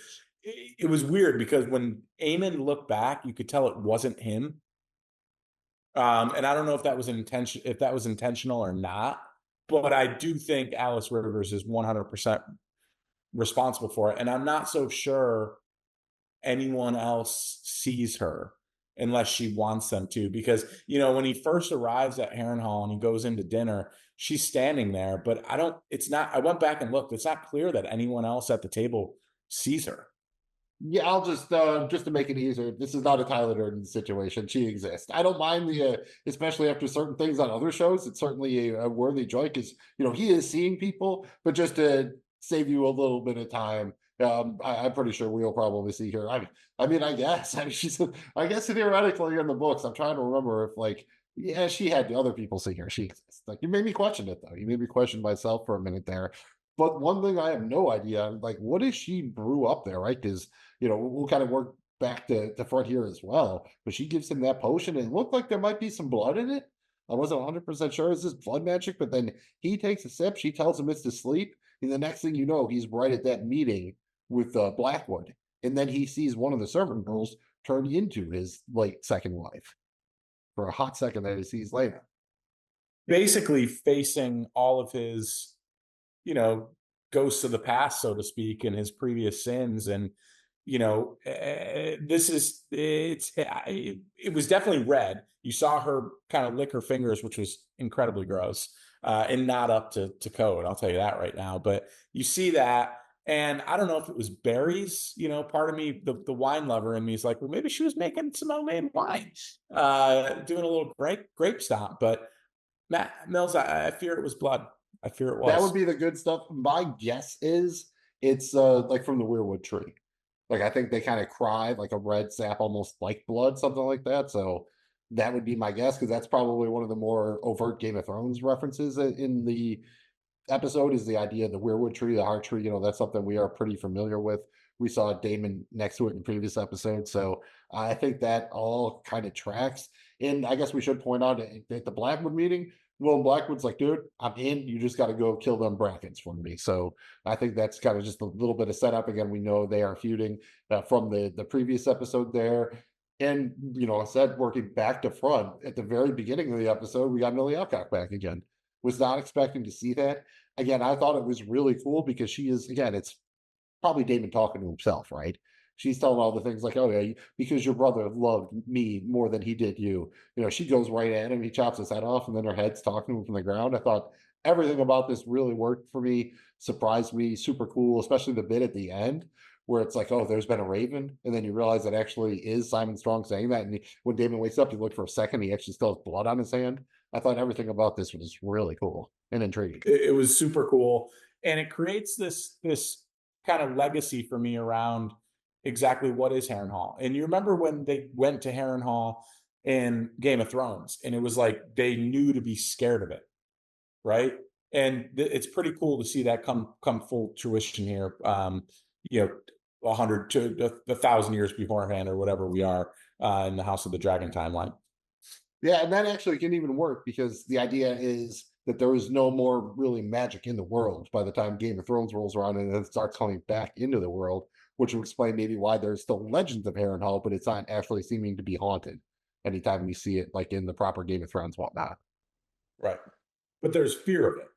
It was weird because when Aemon looked back, you could tell it wasn't him. And I don't know if that was intentional or not, but I do think Alice Rivers is 100% responsible for it. And I'm not so sure anyone else sees her unless she wants them to, because when he first arrives at Harrenhal and he goes into dinner, she's standing there, but I went back and looked, it's not clear that anyone else at the table sees her. Yeah, I'll just to make it easier, this is not a Tyler Durden situation. She exists. I don't mind especially after certain things on other shows, it's certainly a worthy joy because he is seeing people, but just to save you a little bit of time, I'm pretty sure we'll probably see her. I guess she's I guess theoretically in the books. I'm trying to remember if she had other people see her. She exists. Like, you made me question it though. You made me question myself for a minute there. But one thing I have no idea, like, what if she brew up there, right? Because we'll kind of work back to front here as well. But she gives him that potion, and it looked like there might be some blood in it. I wasn't 100% sure is this blood magic, but then he takes a sip. She tells him it's to sleep, and the next thing you know, he's right at that meeting with Blackwood, and then he sees one of the servant girls turn into his second wife for a hot second that he sees later. Basically, facing all of his ghosts of the past, so to speak, and his previous sins. And it was definitely red. You saw her kind of lick her fingers, which was incredibly gross and not up to code, I'll tell you that right now. But you see that, and I don't know if it was berries. Part of me, the wine lover in me, is like, well, maybe she was making some homemade wine, doing a little grape stomp. But Matt Mills, I fear it was blood. I fear it was. That would be the good stuff. My guess is it's like from the weirwood tree. Like, I think they kind of cry like a red sap, almost like blood, something like that. So That would be my guess, because that's probably one of the more overt Game of Thrones references in the episode, is the idea of the weirwood tree, the heart tree. That's something we are pretty familiar with. We saw Damon next to it in previous episodes. So I think that all kind of tracks. And I guess we should point out at the Blackwood meeting, Will Blackwood's like, dude, I'm in. You just got to go kill them brackets for me. So I think that's kind of just a little bit of setup. Again, we know they are feuding from the previous episode there. And, I said, working back to front at the very beginning of the episode, we got Millie Alcock back again. Was not expecting to see that. Again, I thought it was really cool because she is, again, it's probably Damon talking to himself, right? She's telling all the things like, oh, yeah, because your brother loved me more than he did you. She goes right at him. He chops his head off, and then her head's talking to him from the ground. I thought everything about this really worked for me, surprised me, super cool, especially the bit at the end where it's like, oh, there's been a raven. And then you realize it actually is Simon Strong saying that. And when Damon wakes up, you look for a second, he actually still has blood on his hand. I thought everything about this was really cool and intriguing. It was super cool. And it creates this kind of legacy for me around exactly what is Harrenhal. And you remember when they went to Harrenhal in Game of Thrones, and it was like they knew to be scared of it, right? And it's pretty cool to see that come full fruition here. 100 to 1,000 years beforehand, or whatever we are in the House of the Dragon timeline. Yeah, and that actually can even work, because the idea is that there is no more really magic in the world by the time Game of Thrones rolls around and it starts coming back into the world, which will explain maybe why there's still legends of Harrenhal, but it's not actually seeming to be haunted anytime we see it, like in the proper Game of Thrones whatnot. Right. But there's fear of it.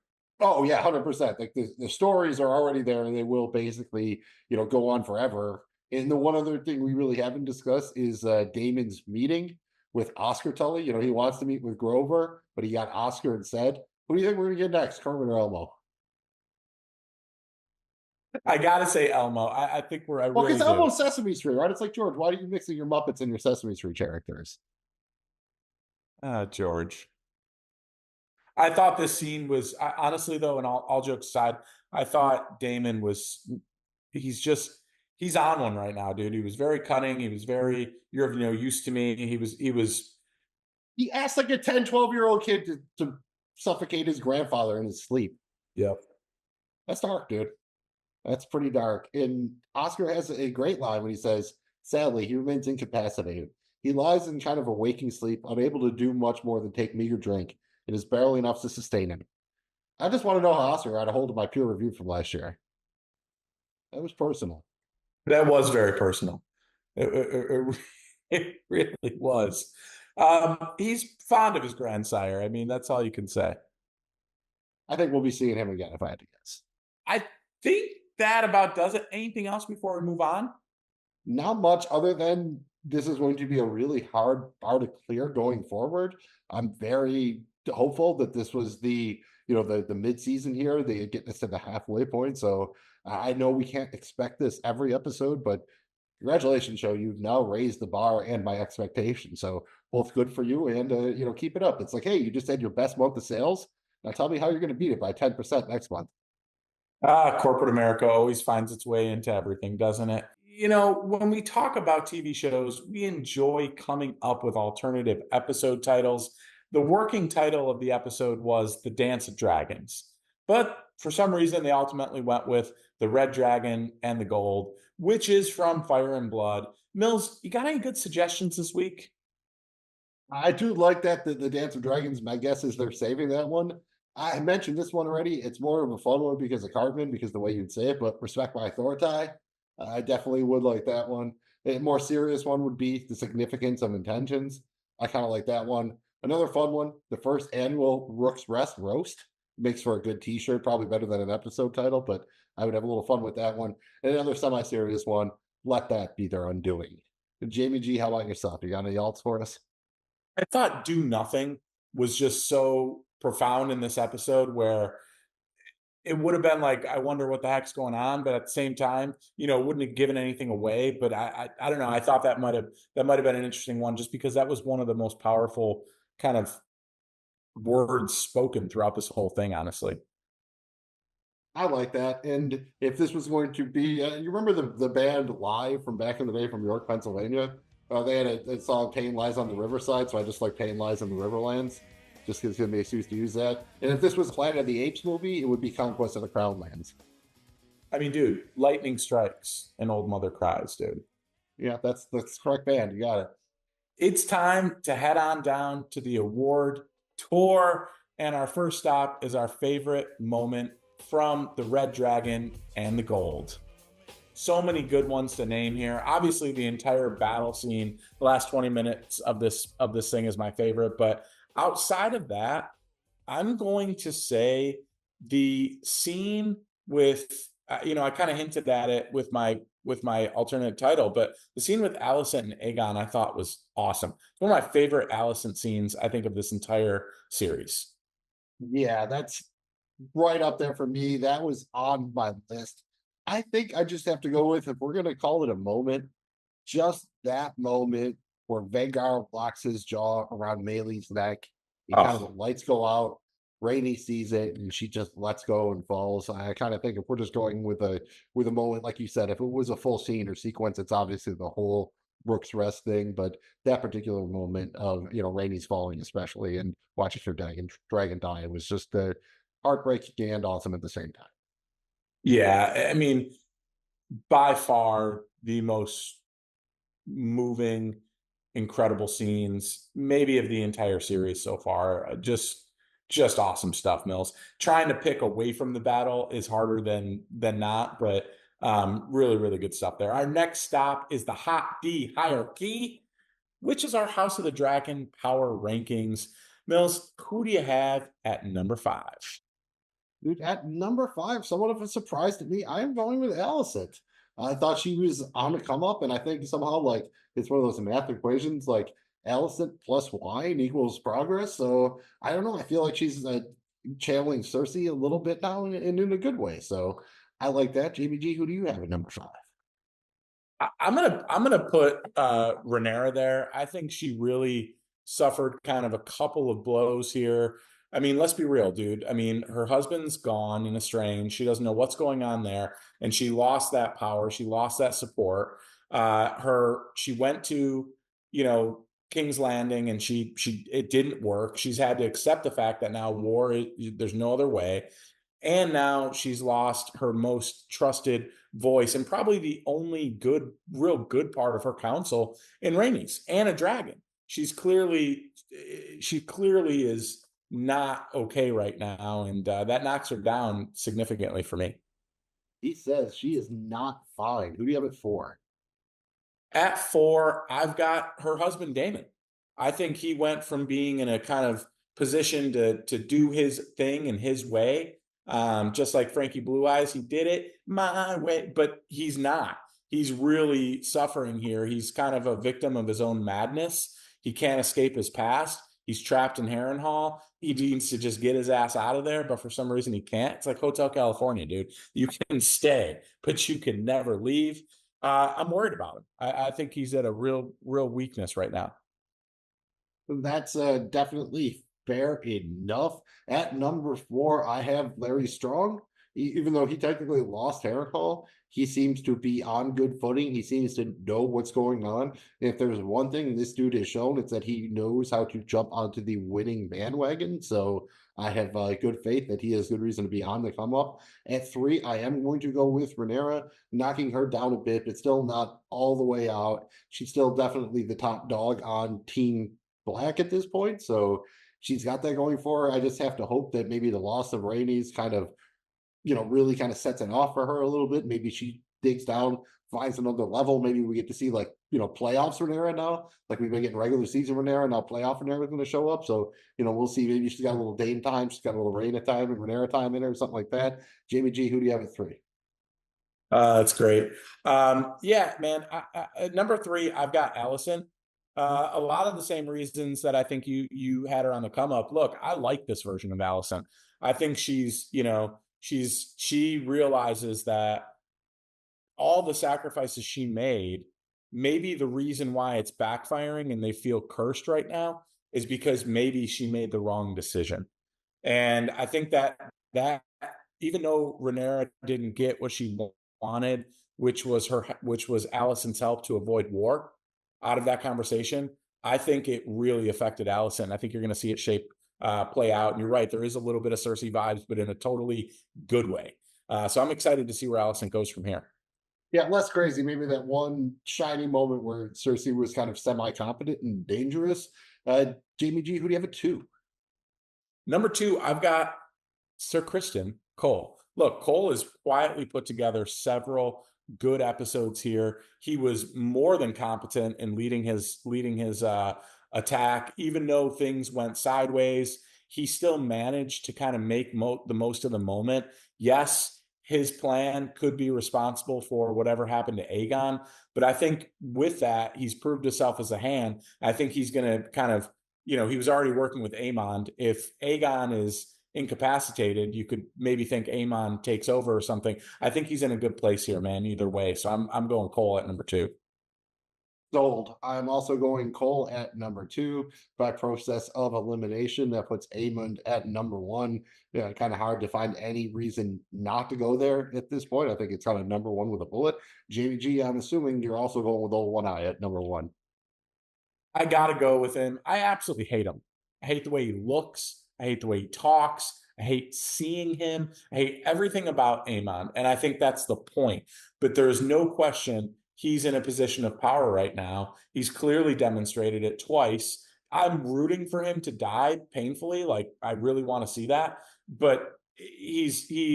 Oh yeah, 100%. Like the stories are already there, and they will basically, go on forever. And the one other thing we really haven't discussed is Damon's meeting with Oscar Tully. He wants to meet with Grover, but he got Oscar instead. Who do you think we're gonna get next, Kermit or Elmo? I gotta say Elmo. I think we're Well, because Elmo's Sesame Street, right? It's like, George, why are you mixing your Muppets and your Sesame Street characters? George. I thought this scene was, honestly though, and all jokes aside, I thought Damon he's on one right now, dude. He was very cunning. He was very, you're used to me. He asked like a 10, 12-year-old kid to suffocate his grandfather in his sleep. Yep. That's dark, dude. That's pretty dark. And Oscar has a great line when he says, sadly, he remains incapacitated. He lies in kind of a waking sleep, unable to do much more than take meager drink. It is barely enough to sustain him. I just want to know how Oscar got a hold of my peer review from last year. That was personal. That was very personal. It really was. He's fond of his grandsire. I mean, that's all you can say. I think we'll be seeing him again, if I had to guess. I think that about does it. Anything else before we move on? Not much, other than this is going to be a really hard bar to clear going forward. I'm very hopeful that this was the mid-season here. They get us to the halfway point. So I know we can't expect this every episode, but congratulations, show. You've now raised the bar and my expectations. So both good for you, and keep it up. It's like, hey, you just had your best month of sales. Now tell me how you're going to beat it by 10% next month. Corporate America always finds its way into everything, doesn't it? When we talk about TV shows, we enjoy coming up with alternative episode titles. The working title of the episode was The Dance of Dragons, but for some reason they ultimately went with The Red Dragon and the Gold, which is from Fire and Blood. Mills, you got any good suggestions this week? I do like that the Dance of Dragons. My guess is they're saving that one. I mentioned this one already. It's more of a fun one because of Cartman, because the way you'd say it, but Respect My Authority. I definitely would like that one. A more serious one would be The Significance of Intentions. I kind of like that one. Another fun one, the first annual Rook's Rest Roast. Makes for a good t-shirt, probably better than an episode title, but I would have a little fun with that one. And another semi-serious one, Let That Be Their Undoing. Jamie G, how about yourself? You got any alts for us? I thought Do Nothing was just so profound in this episode, where it would have been like, I wonder what the heck's going on, but at the same time, it wouldn't have given anything away. But I don't know. I thought that might have been an interesting one, just because that was one of the most powerful kind of words spoken throughout this whole thing, honestly. I like that. And if this was going to be, you remember the band Live from back in the day from York, Pennsylvania? They had a song "Pain Lies on the Riverside," so I just like "Pain Lies in the Riverlands," just because it's gonna be excuse to use that. And if this was Planet of the Apes movie, it would be Conquest of the Crown Lands. I mean, dude, lightning strikes and old mother cries, dude. Yeah, that's the correct band. You got it. It's time to head on down to the award tour. And our first stop is our favorite moment from the Red Dragon and the Gold. So many good ones to name here. Obviously, the entire battle scene, the last 20 minutes of this thing is my favorite. But outside of that, I'm going to say the scene with I kind of hinted at it with my alternate title, but the scene with Alicent and Aegon I thought was awesome. It's one of my favorite Alicent scenes I think of this entire series. Yeah, that's right up there for me. That was on my list. I think I just have to go with, if we're gonna call it a moment, just that moment where Vanguard locks his jaw around Maylee's neck. He kind of, the Oh, lights go out. Rainey sees it and she just lets go and falls. I kind of think if we're just going with a moment, like you said, if it was a full scene or sequence, it's obviously the whole Brooks Rest thing. But that particular moment of Rainey's falling, especially, and watching her dragon die, it was just heartbreaking and awesome at the same time. yeah. I mean, by far the most moving, incredible scenes, maybe of the entire series so far. Just awesome stuff, Mills. Trying to pick away from the battle is harder than not, but really, really good stuff there. Our next stop is the Hot D hierarchy, which is our House of the Dragon power rankings. Mills, who do you have at number 5? Dude, at number 5, somewhat of a surprise to me, I am going with Alicent. I thought she was on the come up, and I think somehow, like, it's one of those math equations, like Alicent plus wine equals progress. So I don't know. I feel like she's channeling Cersei a little bit now, and in a good way. So I like that. JBG, who do you have at number 5? I'm gonna put Rhaenyra there. I think she really suffered kind of a couple of blows here. I mean, let's be real, dude. I mean, her husband's gone and estranged. She doesn't know what's going on there, and she lost that power. She lost that support. She went to King's Landing, and she it didn't work. She's had to accept the fact that now there's no other way. And now she's lost her most trusted voice and probably the only real good part of her council in Rhaenys and a dragon. She clearly is not okay right now, and that knocks her down significantly for me. He says she is not fine. Who do you have at 4? At 4, I've got her husband Damon. I think he went from being in a kind of position to do his thing in his way, just like Frankie Blue Eyes. He did it my way, but he's not. He's really suffering here. He's kind of a victim of his own madness. He can't escape his past. He's trapped in Harrenhal. He needs to just get his ass out of there, but for some reason he can't. It's like Hotel California, dude. You can stay, but you can never leave. I'm worried about him. I think he's at a real weakness right now. That's definitely fair enough. At number 4, I have Larry Strong. Even though he technically lost Harrenhal, he seems to be on good footing. He seems to know what's going on. And if there's one thing this dude has shown, it's that he knows how to jump onto the winning bandwagon. So I have good faith that he has good reason to be on the come up. At 3, I am going to go with Rhaenyra, knocking her down a bit, but still not all the way out. She's still definitely the top dog on Team Black at this point. So she's got that going for her. I just have to hope that maybe the loss of Rainey's kind of really kind of sets it off for her a little bit. Maybe she digs down, finds another level. Maybe we get to see like, playoffs Rhaenyra now. Like we've been getting regular season Rhaenyra, now playoff Rhaenyra is going to show up. So, we'll see. Maybe she's got a little Dane time. She's got a little Rhaena time and Rhaenyra time in her or something like that. Jamie G, who do you have at 3? That's great. Yeah, man. At number 3, I've got Allison. A lot of the same reasons that I think you had her on the come up. Look, I like this version of Allison. I think she realizes that all the sacrifices she made, maybe the reason why it's backfiring and they feel cursed right now is because maybe she made the wrong decision. And I think that even though Rhaenyra didn't get what she wanted, which was Allison's help to avoid war, out of that conversation, I think it really affected Allison. I think you're going to see it play out. And you're right, there is a little bit of Cersei vibes, but in a totally good way. So I'm excited to see where Allison goes from here. Yeah, less crazy. Maybe that one shiny moment where Cersei was kind of semi-competent and dangerous. Jamie G, who do you have at 2? Number 2, I've got Sir Kristen Cole. Look, Cole has quietly put together several good episodes here. He was more than competent in leading his attack, even though things went sideways. He still managed to kind of make the most of the moment. Yes, his plan could be responsible for whatever happened to Aegon, but I think with that, he's proved himself as a hand. I think he's going to kind of, he was already working with Aemond. If Aegon is incapacitated, you could maybe think Aemon takes over or something. I think he's in a good place here, man, either way. So I'm going Cole at number 2. Sold. I'm also going Cole at number 2 by process of elimination. That puts Aemond at number 1. Yeah, kind of hard to find any reason not to go there at this point. I think it's kind of number 1 with a bullet. Jamie G, I'm assuming you're also going with old One Eye at number 1. I got to go with him. I absolutely hate him. I hate the way he looks. I hate the way he talks. I hate seeing him. I hate everything about Aemon. And I think that's the point. But there's no question he's in a position of power right now. He's clearly demonstrated it twice. I'm rooting for him to die painfully. Like, I really want to see that. But he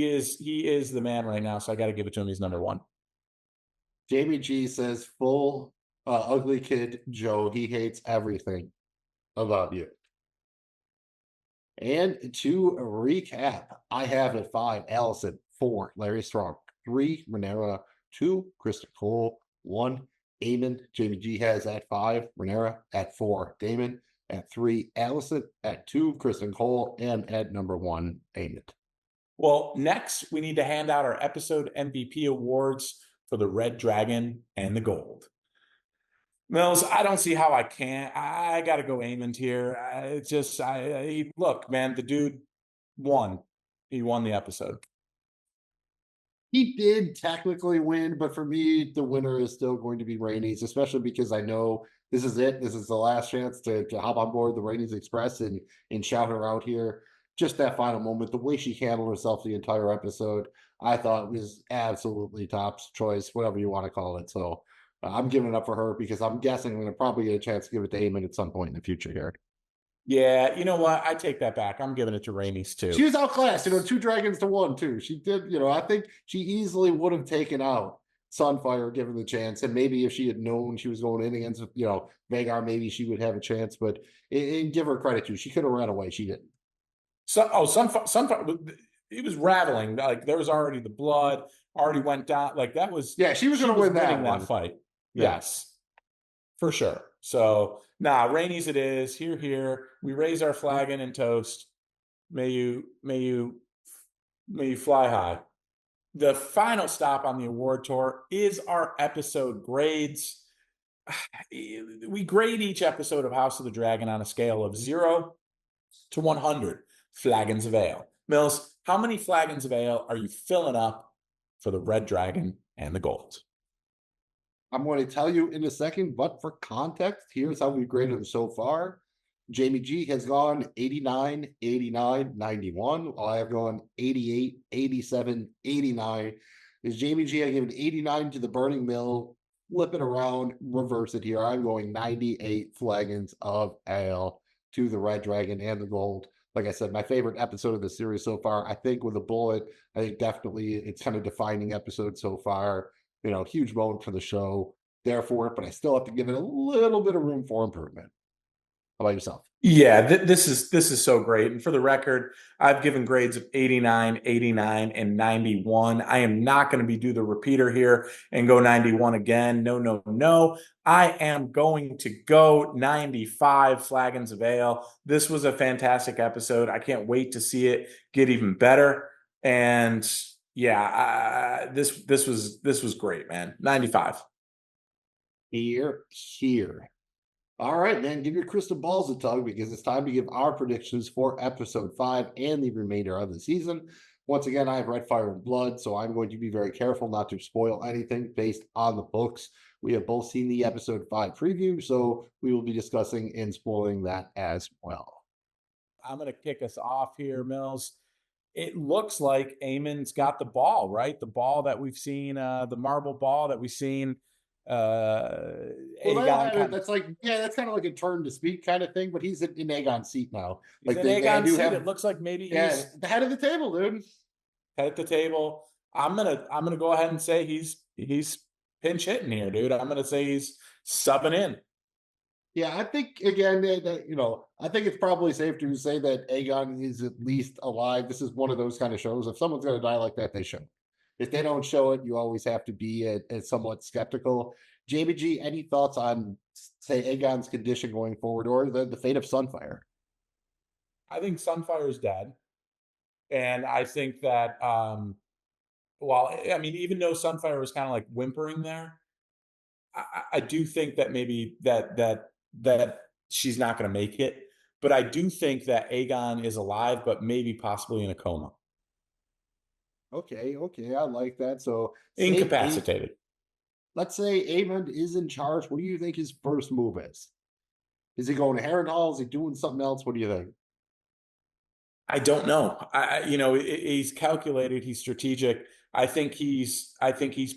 is the man right now. So I got to give it to him. He's number 1. Jamie G says full ugly kid Joe. He hates everything about you. And to recap, I have at 5 Allison, 4 Larry Strong, 3 Rhaenyra, 2 Kristen Cole, 1 Aemon. Jamie G has at 5 Rhaenyra, at 4 Daemon, at 3 Allison, at 2 Kristen Cole, and at number 1 Aemon. Well, next we need to hand out our episode MVP awards for the Red Dragon and the Gold. Mills, I don't see how I can't. I got to go Aemond here. Look, man, the dude won. He won the episode. He did technically win, but for me, the winner is still going to be Rhaenys, especially because I know this is it. This is the last chance to hop on board the Rhaenys Express and shout her out here. Just that final moment, the way she handled herself the entire episode, I thought was absolutely top choice, whatever you want to call it. So I'm giving it up for her because I'm guessing I'm going to probably get a chance to give it to Aemon at some point in the future here. Yeah, you know what? I take that back. I'm giving it to Rhaenys too. She was outclassed, 2 dragons to 1 too. She did, I think she easily would have taken out Sunfire given the chance. And maybe if she had known she was going in against, Vhagar, maybe she would have a chance. But and give her credit too. She could have ran away. She didn't. Sunfire, it was rattling. Like, there was already the blood already went down. Like, that was, yeah, she was going to win that fight. Yeah. Yes, for sure. So Rhaenys it is. Here. We raise our flagon and toast. May you fly high. The final stop on the award tour is our episode grades. We grade each episode of House of the Dragon on a scale of 0 to 100 flagons of ale. Mills, how many flagons of ale are you filling up for the Red Dragon and the Gold? I'm going to tell you in a second, but for context, here's how we've graded them so far. Jamie G has gone 89, 89, 91, while I have gone 88, 87, 89. Is Jamie G, I give an 89 to the Burning Mill, flip it around, reverse it here. I'm going 98 flagons of ale to the Red Dragon and the Gold. Like I said, my favorite episode of the series so far, I think with a bullet, I think definitely it's kind of defining episode so far. Huge moment for the show, therefore, but I still have to give it a little bit of room for improvement. How about yourself? Yeah, this is so great. And for the record, I've given grades of 89, 89, and 91. I am not going to do the repeater here and go 91 again. No. I am going to go 95 flagons of ale. This was a fantastic episode. I can't wait to see it get even better. And yeah, this was great, man. 95. Here. All right, man, give your crystal balls a tug because it's time to give our predictions for episode 5 and the remainder of the season. Once again, I have read Fire and Blood, so I'm going to be very careful not to spoil anything based on the books. We have both seen the episode 5 preview, so we will be discussing and spoiling that as well. I'm going to kick us off here, Mills. It looks like Aemon's got the ball, right? The ball that we've seen, the marble ball that we've seen. Aegon That's like, yeah, that's kind of like a turn to speak kind of thing, but he's in Aegon's seat now. He's Like in Aegon's seat. have, It looks like maybe yeah, he's the head of the table, dude. head at the table. I'm gonna go ahead and say he's pinch hitting here, dude. I'm gonna say he's subbing in. Yeah, I think again that I think it's probably safe to say that Aegon is at least alive. This is one of those kind of shows. If someone's going to die like that, they show it. If they don't show it, you always have to be somewhat skeptical. Jamie G, any thoughts on say Aegon's condition going forward, or the fate of Sunfire? I think Sunfire is dead, and I think that while I mean, even though Sunfire was kind of like whimpering there, I do think that maybe that she's not going to make it. But I do think that Aegon is alive, but maybe possibly in a coma, Okay, I like that. So incapacitated. let's say Aemond is in charge. What do you think his first move is? Is he going to Harrenhal? Is he doing something else? What do you think? I don't know. He's calculated. He's strategic. I think he's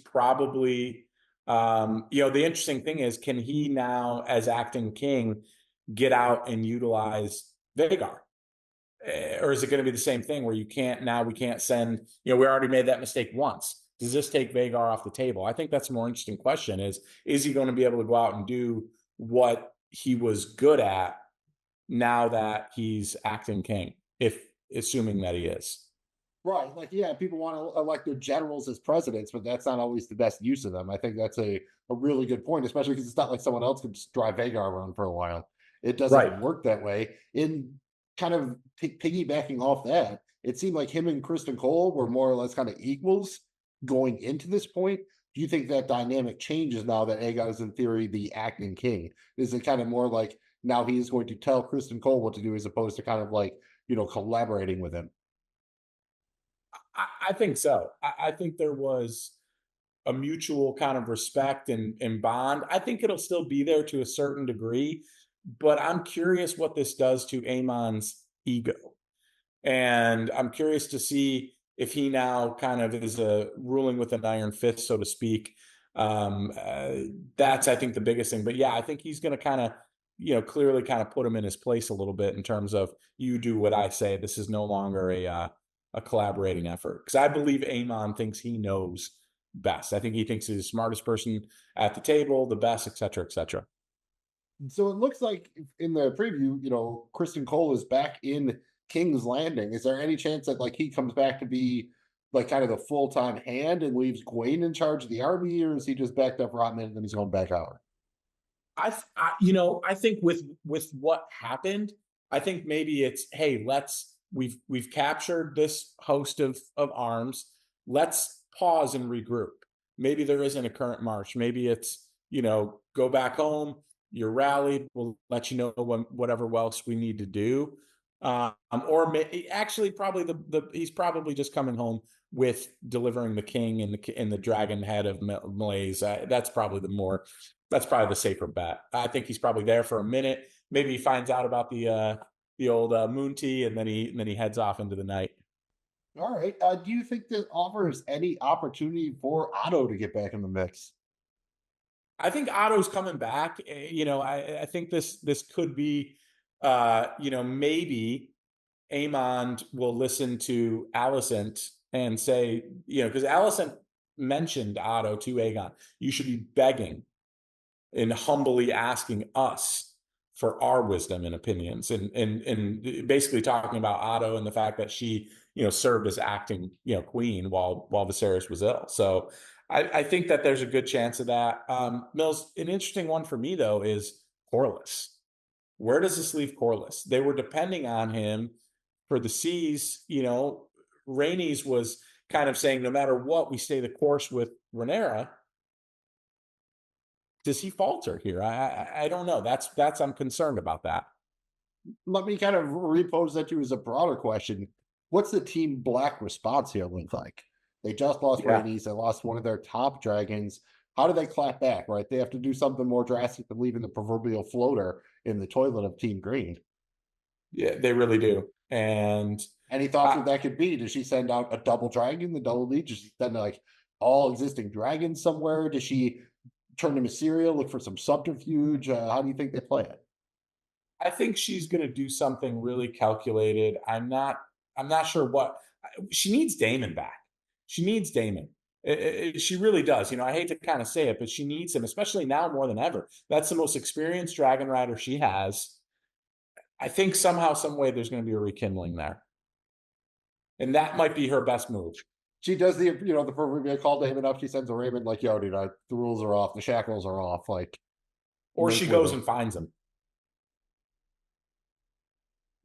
probably. The interesting thing is, can he now, as acting king, get out and utilize Vhagar? Or is it going to be the same thing where we can't send, we already made that mistake once. Does this take Vhagar off the table? I think that's a more interesting question is he going to be able to go out and do what he was good at now that he's acting king, if assuming that he is? Right. Like, yeah, people want to elect their generals as presidents, but that's not always the best use of them. I think that's a really good point, especially because it's not like someone else could just drive Vhagar around for a while. It doesn't Right. work that way. In kind of piggybacking off that, it seemed like him and Kristen Cole were more or less kind of equals going into this point. Do you think that dynamic changes now that Aegon is in theory the acting king? Is it kind of more like now he's going to tell Kristen Cole what to do as opposed to kind of like, collaborating with him? I think so. I think there was a mutual kind of respect and bond. I think it'll still be there to a certain degree, but I'm curious what this does to Aemon's ego. And I'm curious to see if he now kind of is ruling with an iron fist, so to speak. That's, I think, the biggest thing. But yeah, I think he's going to kind of, clearly kind of put him in his place a little bit in terms of you do what I say. This is no longer a collaborating effort, because I believe Aemon thinks he knows best. I think he thinks he's the smartest person at the table, the best, et cetera, et cetera. So it looks like in the preview, Kristen Cole is back in King's Landing. Is there any chance that like he comes back to be like kind of the full-time hand and leaves Gwaine in charge of the army, or is he just backed up Rotman and then he's going back out? I think with what happened, I think maybe it's, hey, we've captured this host of arms. Let's pause and regroup. Maybe there isn't a current march. Maybe it's, go back home. You're rallied. We'll let you know whatever else we need to do. Actually, probably he's probably just coming home with delivering the king and the dragon head of Malaise. That's probably the safer bet. I think he's probably there for a minute. Maybe he finds out about the old moon tea, and then he heads off into the night. All right. Do you think this offers any opportunity for Otto to get back in the mix? I think Otto's coming back. I think this could be, maybe Aemond will listen to Alicent and say, because Alicent mentioned Otto to Aegon, you should be begging and humbly asking us for our wisdom and opinions, and basically talking about Otto and the fact that she, served as acting, queen while Viserys was ill. So I think that there's a good chance of that. Mills, an interesting one for me though is Corlys. Where does this leave Corlys? They were depending on him for the seas. Rhaenys was kind of saying, no matter what, we stay the course with Rhaenyra. Does he falter here? I don't know. That's I'm concerned about that. Let me kind of repose that to you as a broader question. what's the Team Black response here look like? They just lost Yeah. Rainey's. They lost one of their top dragons. How do they clap back, right? They have to do something more drastic than leaving the proverbial floater in the toilet of Team Green. Yeah, they really do. And any thoughts what that could be? Does she send out a double dragon, the double lead? Does she send like all existing dragons somewhere? Does she turn to Mysterio, look for some subterfuge? How do you think they play it? I think she's going to do something really calculated. I'm not sure what she needs. Damon back. She needs Damon. She really does. I hate to kind of say it, but she needs him, especially now more than ever. That's the most experienced Dragon Rider she has. I think somehow, some way, there's going to be a rekindling there, and that might be her best move. She does the proverbial call Damon up. She sends a Raymond like, "Yo, dude, the rules are off. The shackles are off." Like, or she goes and finds him.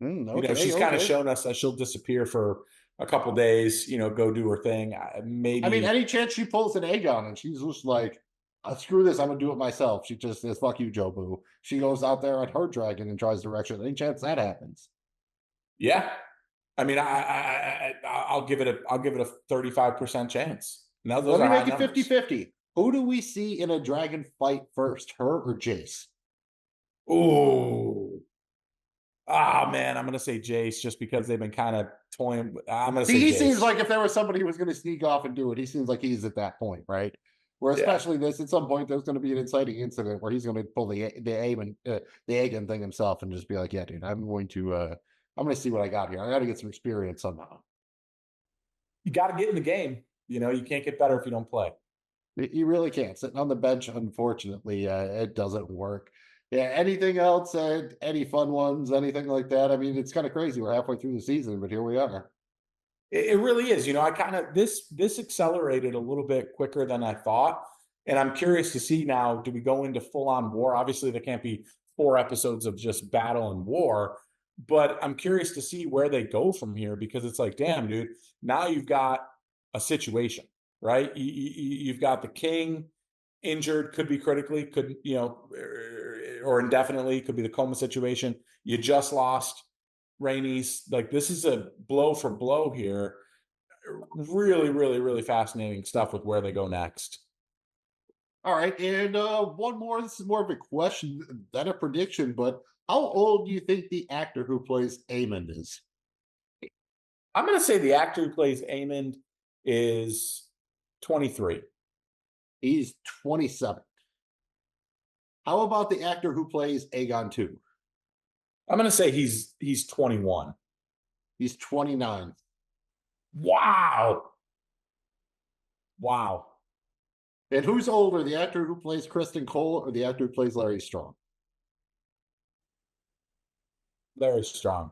Okay, she's kind of shown us that she'll disappear for a couple days, go do her thing. Maybe. I mean, any chance she pulls an Aegon and she's just like, screw this, I'm going to do it myself. She just says, fuck you, Joe Boo. She goes out there on her dragon and tries direction. Any chance that happens? Yeah. I mean, I'll give it a 35% chance. Now, let me make it 50-50. Who do we see in a dragon fight first, her or Jace? Ooh. Man, I'm going to say Jace just because they've been kind of toying. I'm going to say he Jace. Seems like if there was somebody who was going to sneak off and do it, he seems like he's at that point, right? Where especially this, at some point, there's going to be an inciting incident where he's going to pull the Aegon thing himself and just be like, yeah, dude, I'm going to see what I got here. I got to get some experience somehow. You got to get in the game. You can't get better if you don't play. You really can't. Sitting on the bench, unfortunately, it doesn't work. Yeah, anything else? Any fun ones? Anything like that? I mean, it's kind of crazy. We're halfway through the season, but here we are. It really is. I kind of this accelerated a little bit quicker than I thought, and I'm curious to see now. Do we go into full on war? Obviously, there can't be 4 episodes of just battle and war, but I'm curious to see where they go from here because it's like, damn, dude. Now you've got a situation, right? You've got the king injured, could be critically, could or indefinitely, could be the coma situation. You just lost Rainey's. Like, this is a blow for blow here. Really, really, really fascinating stuff with where they go next. All right, and one more. This is more of a question than a prediction, but how old do you think the actor who plays Aemond is? I'm going to say the actor who plays Aemond is 23. He's 27. How about the actor who plays Aegon 2? I'm going to say he's 21. He's 29. Wow. And who's older, the actor who plays Kristen Cole or the actor who plays Larry Strong? Larry Strong.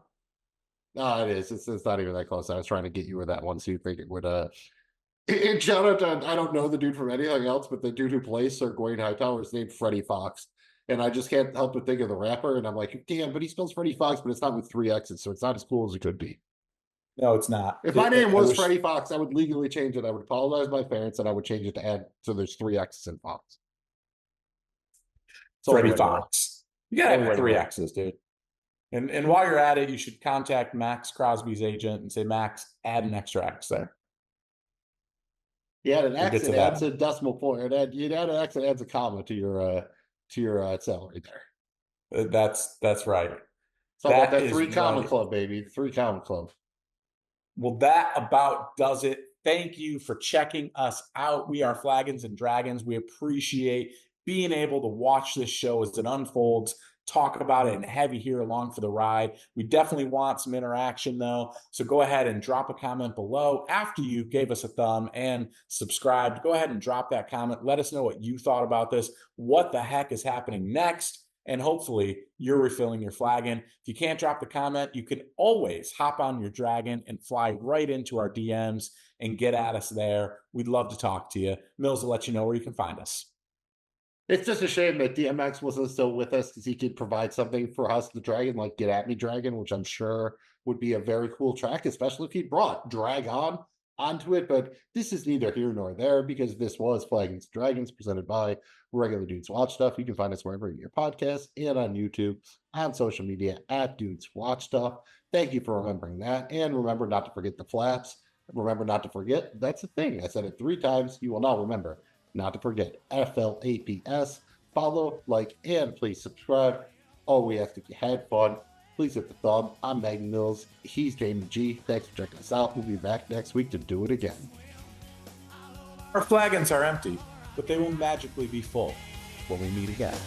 No, it is. It's not even that close. I was trying to get you with that one, so you think it would. And shout out to, I don't know the dude from anything else, but the dude who plays Sir Gawain Hightower is named Freddie Fox. And I just can't help but think of the rapper. And I'm like, damn, but he spells Freddie Fox, but it's not with 3 X's, so it's not as cool as it could be. No, it's not. If my name was Freddie Fox, I would legally change it. I would apologize to my parents, and I would change it to add so there's 3 X's in Fox. Freddie Fox. You gotta have 3 X's, dude. And while you're at it, you should contact Max Crosby's agent and say, Max, add an extra X there. Yeah, an X, it adds a decimal point. You'd add an X, it adds a comma to your salary there. That's right. So that 3 comma club, baby. 3 comma club. Well, that about does it. Thank you for checking us out. We are Flagons and Dragons. We appreciate being able to watch this show as it unfolds, talk about it, and have you here along for the ride. We definitely want some interaction, though. So go ahead and drop a comment below after you gave us a thumb and subscribed. Go ahead and drop that comment. Let us know what you thought about this. What the heck is happening next? And hopefully you're refilling your flagon. If you can't drop the comment, you can always hop on your dragon and fly right into our DMs and get at us there. We'd love to talk to you. Mills will let you know where you can find us. It's just a shame that DMX wasn't still with us because he could provide something for House of the Dragon, like Get At Me Dragon, which I'm sure would be a very cool track, especially if he brought Drag On onto it, but this is neither here nor there because this was Flagons and Dragons presented by Regular Dudes Watch Stuff. You can find us wherever you get your podcasts and on YouTube, on social media at Dudes Watch Stuff. Thank you for remembering that. And remember not to forget the flaps. Remember not to forget, that's a thing. I said it 3 times. You will now remember not to forget FLAPS. Follow, like, and please subscribe. All we ask, if you had fun, please hit the thumb. I'm Megan Mills. He's Jamie G. Thanks for checking us out. We'll be back next week to do it again. Our flagons are empty, but they will magically be full when we meet again.